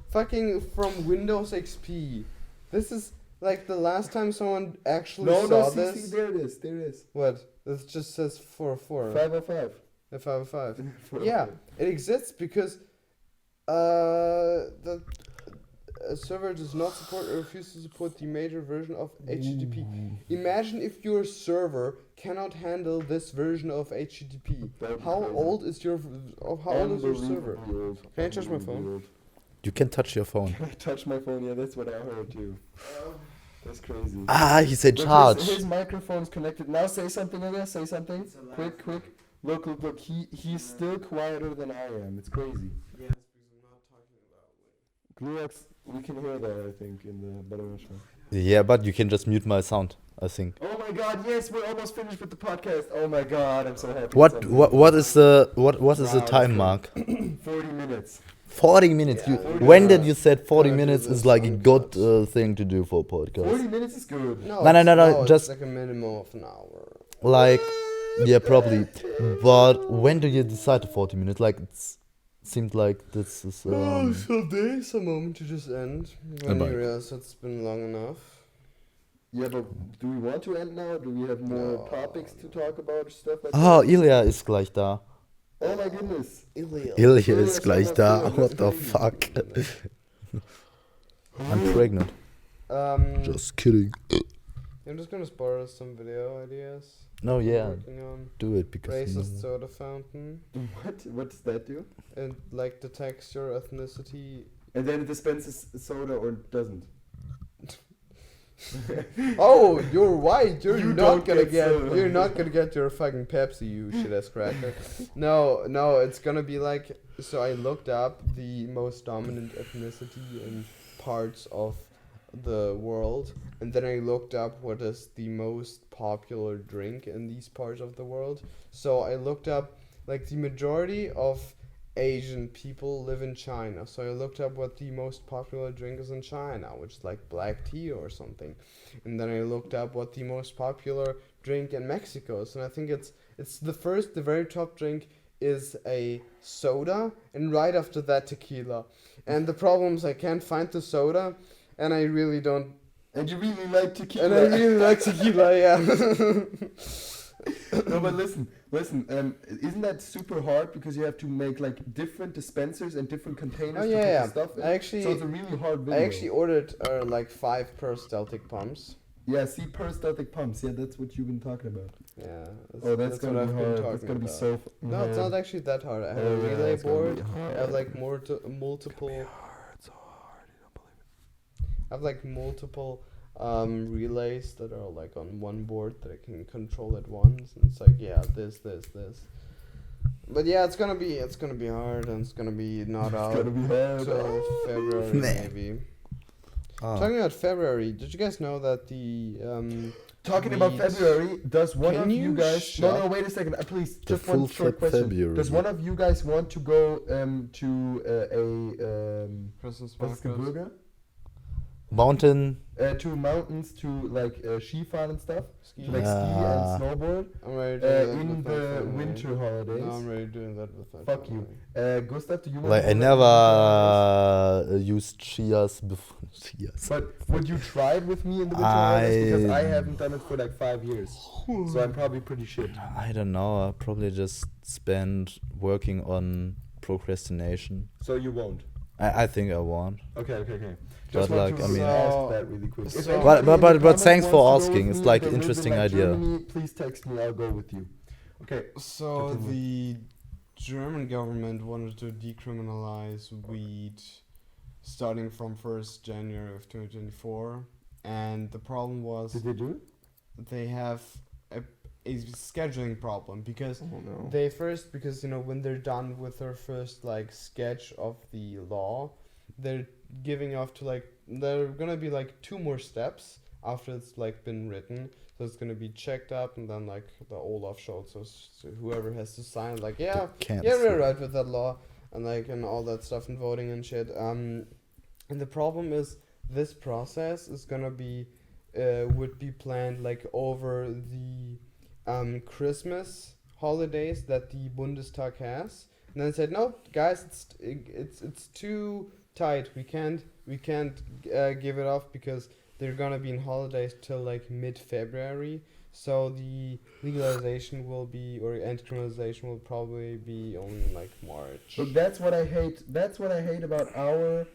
fucking from Windows XP. This is like the last time someone actually saw see, this. there it is. There it is. What? This just says 404. 505. 505. 405. Yeah, it exists because the server does not support or refuses to support the major version of HTTP. Imagine if your server cannot handle this version of HTTP. That'd be How crazy. old is your server? Unbelievably old. Can I touch my phone? Unbelievably old. You can touch your phone. Can I touch my phone? Yeah, that's what I heard too. That's crazy. Ah, he said Look, charge. His microphone's connected. Now say something, I guess. Say something. Quick. Look. He's still quieter than I am. It's crazy. Yes, because I'm not talking about Gluax, we can hear that, I think, in the Belarus show. Yeah, but you can just mute my sound, I think. Oh my god, yes, we're almost finished with the podcast. Oh my god, I'm so happy. What It's what is the what is the Wow, time that's mark? 40 minutes. 40 minutes. Yeah, You, 40 when did minutes. you said 40 Gotta do minutes this is like a on good cuts. thing to do for a podcast? 40 minutes is good. No, No, it's just- like a minimum of an hour. Like, yeah, probably. But when do you decide the 40 minutes? Like, it seemed like this is. So there's a moment to just end when Bye-bye. you realize it's been long enough. Yeah, but do we want to end now? Do we have more No. topics to talk about? Stuff like Oh, that? Ilya ist gleich da. Oh my goodness. Ilya ist gleich da. almost What the crazy. fuck? I'm pregnant. Just kidding. I'm just gonna borrow some video ideas. No, I'm yeah, working on do it because. racist soda fountain. What does that do? And like detects your ethnicity. And then it dispenses soda or doesn't. Oh, you're white. You're You not don't gonna get get. soda. You're not gonna get your fucking Pepsi, you shit ass cracker. No, it's gonna be like. So I looked up the most dominant ethnicity in parts of the world, and then I looked up what is the most popular drink in these parts of the world. So I looked up like the majority of Asian people live in China. So I looked up what the most popular drink is in China, which is like black tea or something. And then I looked up what the most popular drink in Mexico is. And I think it's the very top drink is a soda, and right after that tequila. And the problem is I can't find the soda, and I really don't. And you really like tequila. And I really like tequila, yeah. No, but listen. Isn't that super hard because you have to make like different dispensers and different containers Oh to yeah, put yeah. the stuff in? I actually, So it's a really hard video. I actually ordered like 5 peristaltic pumps. Yeah, see peristaltic pumps. Yeah, that's what you've been talking about. Yeah. Oh, that's what gonna I've be been hard. talking That's gonna be about. so. No, it's not actually that hard. I have Oh, a yeah, relay it's gonna be board. hard. I have like multiple. I have like multiple relays that are like on one board that I can control at once, and it's like, yeah, this. But yeah, it's gonna be hard, and it's gonna be not out It's gonna be hard. till February Meh. maybe. Ah. Talking about February, did you guys know that the Talking about Wheat. February, does one Can of you you guys? shut- No, wait a second, please. The Just one full short Feb- question. February. Does one of you guys want to go to Christmas what's the market? burger? Mountain. To mountains to like Skifahren and stuff, Ski. to like ski Ah. and snowboard I'm ready doing that in with my the family. winter holidays. No, I'm ready doing that with my Fuck you. family. Gustav, do you want? Like to I do that in the winter holidays? never used Chias before. Chias. But would you try it with me in the winter holidays? Because I I- haven't done it for like 5 years, so I'm probably pretty shit. I don't know. I'll probably just spend working on procrastination. So you won't. I think I won't. Okay. But, want like, to I mean- ask that really quick. If So- anybody But- in but- the but comments thanks for wants to go asking. with It's me, like they live in, interesting like, idea. Germany, please text me. I'll go with you. Okay. So Continue. the German government wanted to decriminalize weed starting from 1st January of 2024, and the problem was Did they do it? they have a scheduling problem because Oh no. they first, because when they're done with their first like sketch of the law, they're giving off to like there are gonna be like 2 more steps after it's like been written. So it's gonna be checked up, and then like the Olaf Scholz, so whoever has to sign, like yeah, Can't yeah, see. we're right with that law, and like and all that stuff and voting and shit. And the problem is this process is gonna be would be planned like over the Christmas holidays that the Bundestag has, and then said no, guys, it's too tight. We can't give it off because they're gonna be in holidays till like mid-February. So the legalization will be, or decriminalization will probably be only in like March. Look, that's what I hate. That's what I hate about our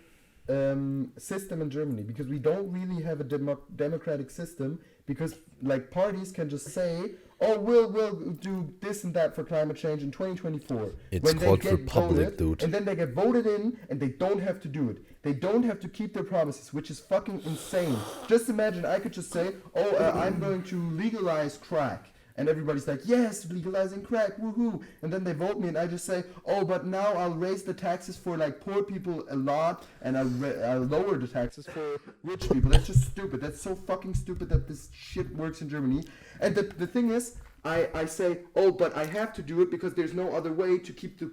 system in Germany, because we don't really have a democratic system. Because like parties can just say, "Oh, we'll do this and that for climate change in 2024." It's when they called get Republic, voted, dude. and then they get voted in, and they don't have to do it. They don't have to keep their promises, which is fucking insane. Just imagine I could just say, "Oh, I'm going to legalize crack." And everybody's like, yes, legalizing crack, woohoo. And then they vote me, and I just say, oh, but now I'll raise the taxes for like poor people a lot, and I'll lower the taxes for rich people. That's just stupid. That's so fucking stupid that this shit works in Germany. And the thing is, I say, oh, but I have to do it because there's no other way to keep the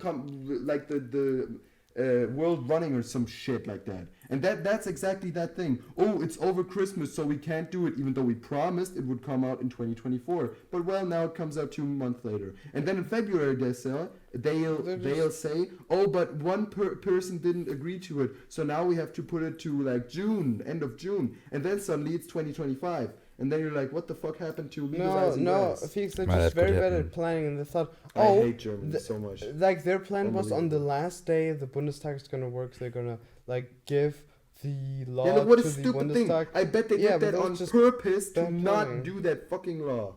world running or some shit like that. And that's exactly that thing. Oh, it's over Christmas, so we can't do it, even though we promised it would come out in 2024. But well, now it comes out 2 months later. And then in February they'll say, oh, but one person didn't agree to it, so now we have to put it to like June, end of June, and then suddenly it's 2025. And then you're like, what the fuck happened to legalizing No, grass? Felix, they're Well, just that could very bad happen. at planning, and they thought, I oh, hate Germany so much. like their plan was on the Unbelievable. last day the Bundestag is gonna work. They're gonna like give the law Yeah, look, what to a the stupid thing. Bundestag. I bet they Yeah, did but that that's on just purpose to bad not planning. do that fucking law.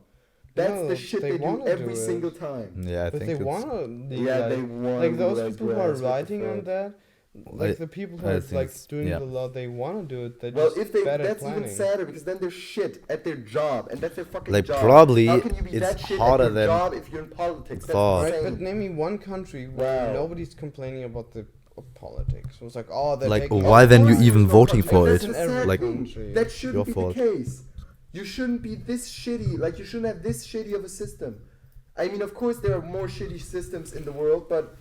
That's No, the shit they they do wanna every do it. single time. Yeah, I But think they it's wanna Yeah, they legalize- want like those people who are writing on that. Like I- the people who I are think like it's- doing yeah. the law, they wanna do it. They're Well, just if they, bad at that's planning. even sadder because then they're shit at their job, and that's their fucking Like, job. probably How can you be it's that shit harder at your than job if you're in politics? That's thought. Right, insane. but name me one country where Wow. nobody's complaining about the politics. It was like, oh, they're Like, taking why off- then you Of course even there's no voting country. for That's it? the sad Like, thing. country. That shouldn't Your be fault. the case. You shouldn't be this shitty. Like, you shouldn't have this shitty of a system. I mean, of course, there are more shitty systems in the world, but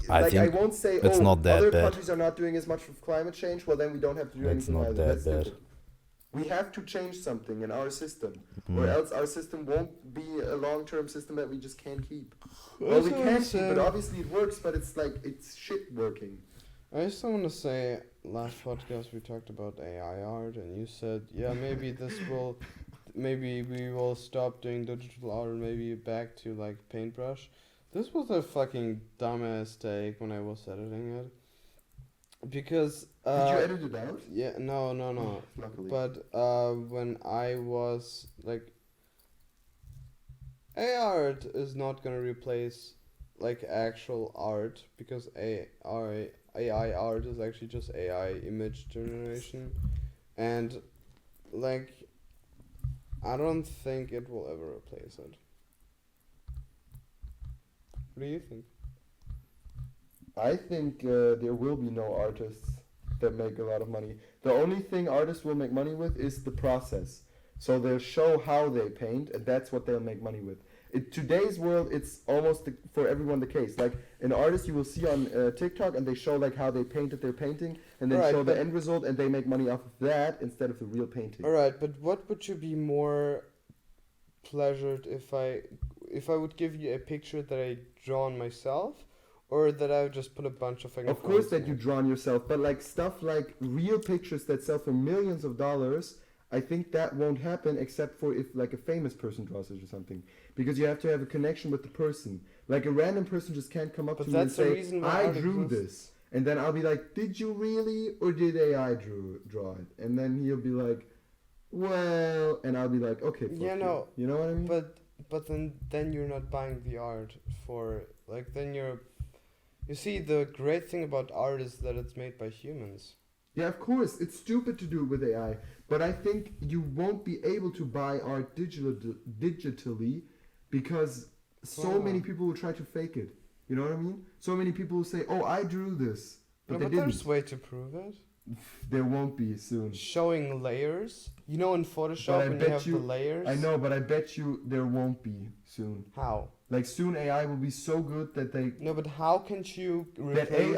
I think won't say, it's oh, not that other bad. countries are not doing as much with climate change. Well, then we don't have to do It's anything not either. that That's bad. stupid. We have to change something in our system, Mm. or else our system won't be a long-term system that we just can't keep. Well, Also we can wanna keep it. say- Obviously, it works, but it's like it's shit working. I just want to say, last podcast we talked about AI art, and you said, yeah, maybe maybe we will stop doing digital art and maybe back to like paintbrush. This was a fucking dumbass take when I was editing it. Because, Did you edit it out? yeah, no. Luckily. But when I was like, AI art is not gonna replace like actual art, because AI art is actually just AI image generation, and like I don't think it will ever replace it. What do you think? I think there will be no artists that make a lot of money. The only thing artists will make money with is the process. So they'll show how they paint, and that's what they'll make money with. In today's world, it's almost for everyone the case. Like an artist you will see on TikTok, and they show like how they painted their painting, and then Right, show the but- end result, and they make money off of that instead of the real painting. Alright, but what would you be more pleasured if I would give you a picture that I drawn myself, or that I would just put a bunch of fucking Of course fonts that in you it? drawn yourself, but like stuff like real pictures that sell for millions of dollars, I think that won't happen except for if like a famous person draws it or something. Because you have to have a connection with the person. Like a random person just can't come up But to me and that's the say, reason why I art drew exists. this. And then I'll be like, did you really? Or did AI draw it? And then he'll be like, well, and I'll be like, okay, fuck Yeah, you. no, You know what I mean? But then you're not buying the art for like then you're. You see, the great thing about art is that it's made by humans. Yeah, of course. It's stupid to do it with AI. But I think you won't be able to buy art digitally because so Wow. many people will try to fake it. You know what I mean? So many people will say, oh, I drew this. But No, they but didn't. there's way to prove it. There won't be soon. Showing layers. You know, in But Photoshop I when you bet have the you- layers. I know, but I bet you there won't be soon. How? Like soon AI will be so good that they No, but how can you that replace?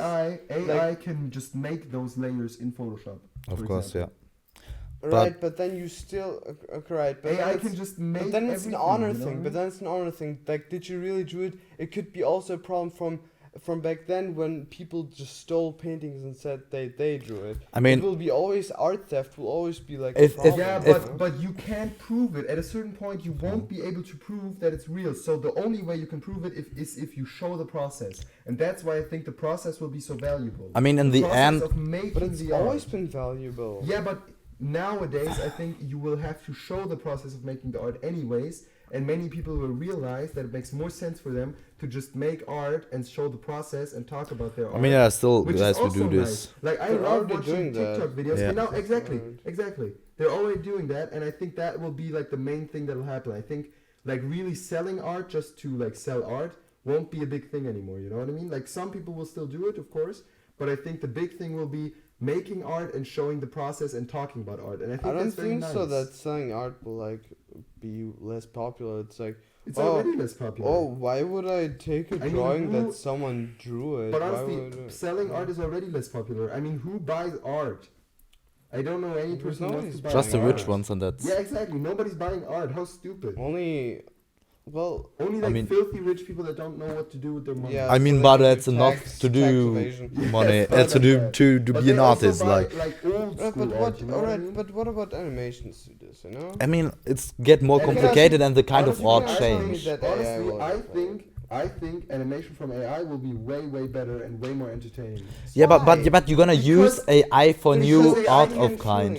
AI can just make those layers in Photoshop. Of for course, example. Right, but then you still right. But then AI it's- can just make But then it's an everything, honor you know thing. what I But mean? then it's an honor thing. Like, did you really do it? It could be also a problem from back then when people just stole paintings and said they drew it. I mean, it will be always art theft. Will always be like If- a problem. Yeah, you but know? but you can't prove it. At a certain point, you won't be able to prove that it's real. So the only way you can prove it is if you show the process, and that's why I think the process will be so valuable. I mean, in the process end, of making But it's the always art. been valuable. Yeah, but nowadays I think you will have to show the process of making the art anyways, and many people will realize that it makes more sense for them to just make art and show the process and talk about their art. I mean, there are still Which guys is who also do this. nice. Like I They're love already watching doing that. TikTok videos. Yeah. You know, exactly, Right. exactly. They're already doing that, and I think that will be like the main thing that will happen. I think like really selling art just to like sell art won't be a big thing anymore. You know what I mean? Like some people will still do it, of course, but I think the big thing will be making art and showing the process and talking about art. And I think I don't that's very think nice. so. That selling art will like be less popular. It's like, it's oh, already less popular. oh, why would I take a I mean, drawing who- that someone drew it? But Why honestly, would selling art is already less popular. I mean, who buys art? I don't know any There's person who wants nobody's to buy Just the art. rich ones, and that's. Yeah, exactly. Nobody's buying art. How stupid. only? Well, Only like I mean- filthy rich people that don't know what to do with their money. yeah. I mean, so but they that's do enough tax- to tax do evasion. money. Yes, That's to but do like to But be they an also artist. buy, Like, old But school art, what? you know what I Alright, mean? but what about animation studios? You know. I mean, it's get more And can I complicated, and the kind of Honestly, art I change. think- That AI Honestly, will- I think animation from AI will be way, way better and way more entertaining. Yeah, but Why? you're gonna use Because- AI for because new AI art can of kind.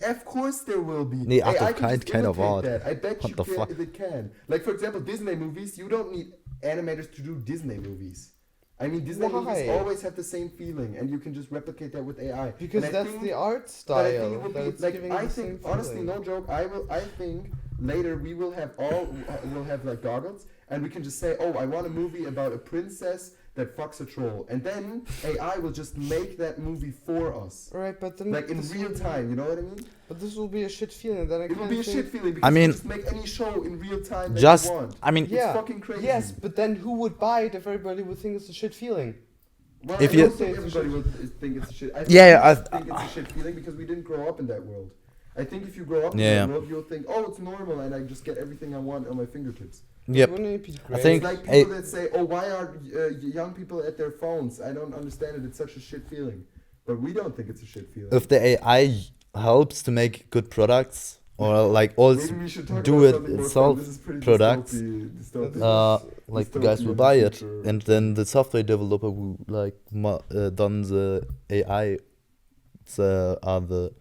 Of course there will be. Nee, art AI of can kind, just kind of imitate art. that. I bet What you the can, fuck? it can. Like for example, Disney movies, you don't need animators to do Disney movies. I mean, Disney movies Why? always have the same feeling, and you can just replicate that with AI. Because And I that's think- the art but I style. think it will that be it's like giving I the think same honestly, feeling. no joke. I think later we'll have like goggles, and we can just say, oh, I want a movie about a princess that fucks a troll, and then AI will just make that movie for us, Right, but then like in this real will- time. You know what I mean? But this will be a shit feeling. Then I It will can't be a think- shit feeling because I mean- you just make any show in real time that Just, you want. I mean, Yeah. It's fucking crazy. Yes, but then who would buy it if everybody would think it's a shit feeling? Well, if I you- don't think everybody will think it's a shit. I think Yeah, we I- just think it's a shit feeling because we didn't grow up in that world. I think if you grow up in Yeah. that world, you'll think, oh, it's normal, and I just get everything I want on my fingertips. yep. Wouldn't it be great? think- It's like Hey. people that say, oh, why are young people at their phones? I don't understand it. It's such a shit feeling. But we don't think it's a shit feeling. If the AI helps to make good products, or like also Maybe we should talk do about it something more itself, fun. This is pretty products, dystopian. like the guys will dystopian buy it, future. and then the software developer who like done the AI, are the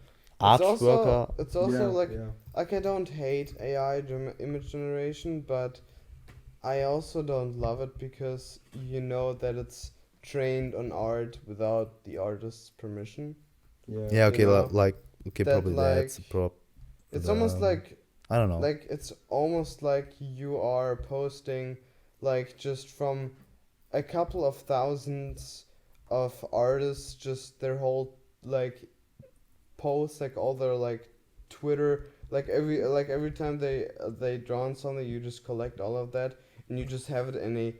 art worker. It's also Yeah, like yeah. I don't hate AI image generation, but I also don't love it because you know that it's trained on art without the artist's permission. Yeah. Yeah, okay, You know, like okay, that, probably that's a like, prop. It's almost like I don't know. it's almost like you are posting like just from a couple of thousands of artists, just their whole like posts, like all their like Twitter, like every time they draw on something, you just collect all of that and you just have it in a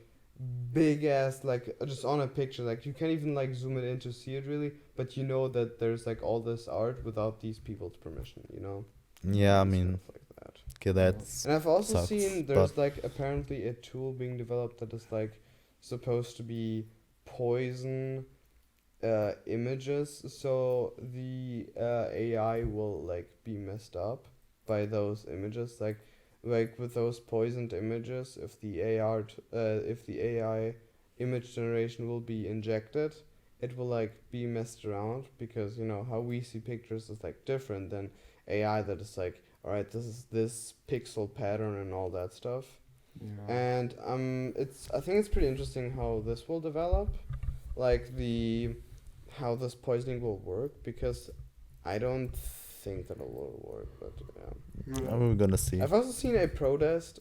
big ass, like just on a picture, like you can't even like zoom it in to see it really, but you know that there's like all this art without these people's permission, you know. Yeah, I And mean, stuff like that. okay, that's And I've also sucks, seen but- there's like apparently a tool being developed that is like supposed to be poison images, so the AI will like be messed up by those images, like with those poisoned images. If the AI image generation will be injected, it will like be messed around, because you know how we see pictures is like different than AI that is like, all right, this is this pixel pattern and all that stuff. Yeah. And I think it's pretty interesting how this will develop, like how this poisoning will work, because I don't think that it will work, but yeah. we're gonna see. I've also seen a protest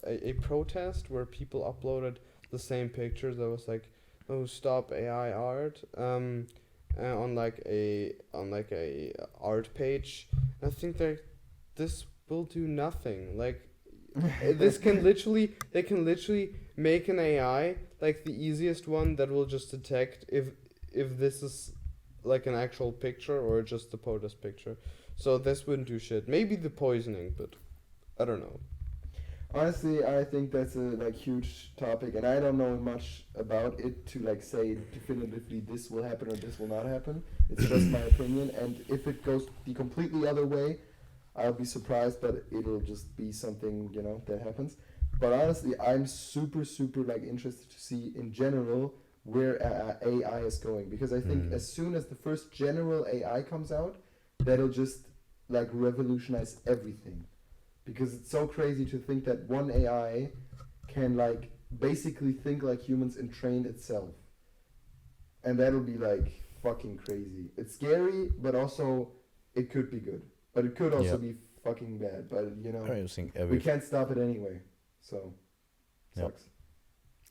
where people uploaded the same pictures that was like, oh, stop AI art, on like a art page. And I think that this will do nothing. Like they can literally make an AI, like the easiest one, that will just detect if this is like an actual picture or just the protest picture. So this wouldn't do shit. Maybe the poisoning, but I don't know. Honestly, I think that's a like huge topic, and I don't know much about it to like say definitively this will happen or this will not happen. It's just my opinion, and if it goes the completely other way, I'll be surprised, but it'll just be something, you know, that happens. But honestly, I'm super like interested to see in general where AI is going, because I think as soon as the first general AI comes out, that'll just like revolutionize everything. Because it's so crazy to think that one AI can like basically think like humans and train itself. And that'll be like fucking crazy. It's scary, but also it could be good. But it could also be fucking bad. But you know, I think we can't stop it anyway. So Yep. sucks.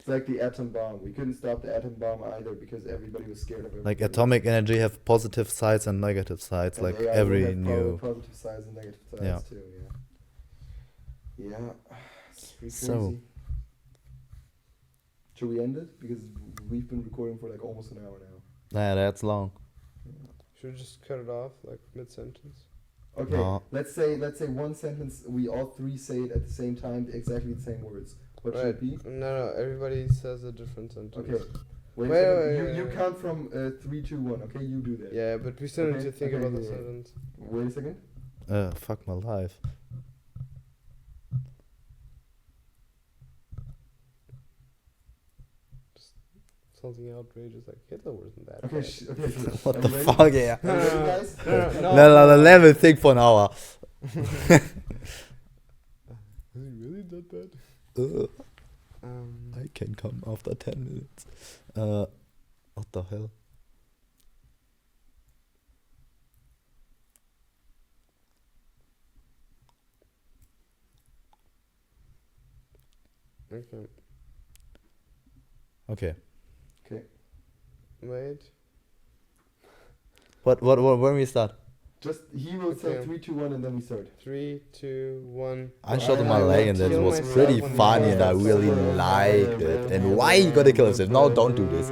It's like the atom bomb. We couldn't stop the atom bomb either because everybody was scared of it. like atomic energy have positive sides and negative sides, And like AI will every have new. positive sides and negative sides Yeah. too. Yeah. It's pretty So- crazy. Should we end it? Because we've been recording for like almost an hour now. Nah, that's long. Should we just cut it off like mid-sentence? Okay, No. let's say one sentence. We all three say it at the same time, exactly the same words. What should it be? No, everybody says a different sentence. Okay. Wait, Wait, a second. wait, You wait. count from 3, 2, 1. Okay, you do that. Yeah, but we still need Okay, to think okay, about the yeah, yeah. sentence. Wait a second. Fuck my life. Something outrageous like Hitler wasn't that Okay, bad. okay. Good. What Are the you ready? fuck, yeah. Are you ready, guys? Let me think for an hour. Is he really that bad? I can come after 10 minutes. What the hell? Okay. Okay. Wait. What when we start? Just he will say Okay. 3, 2, 1, and then we start. 3, 2, 1. I shot him my I leg will and that kill was myself pretty when funny I and I die. really liked it. And why you gotta kill yourself? No, don't do this.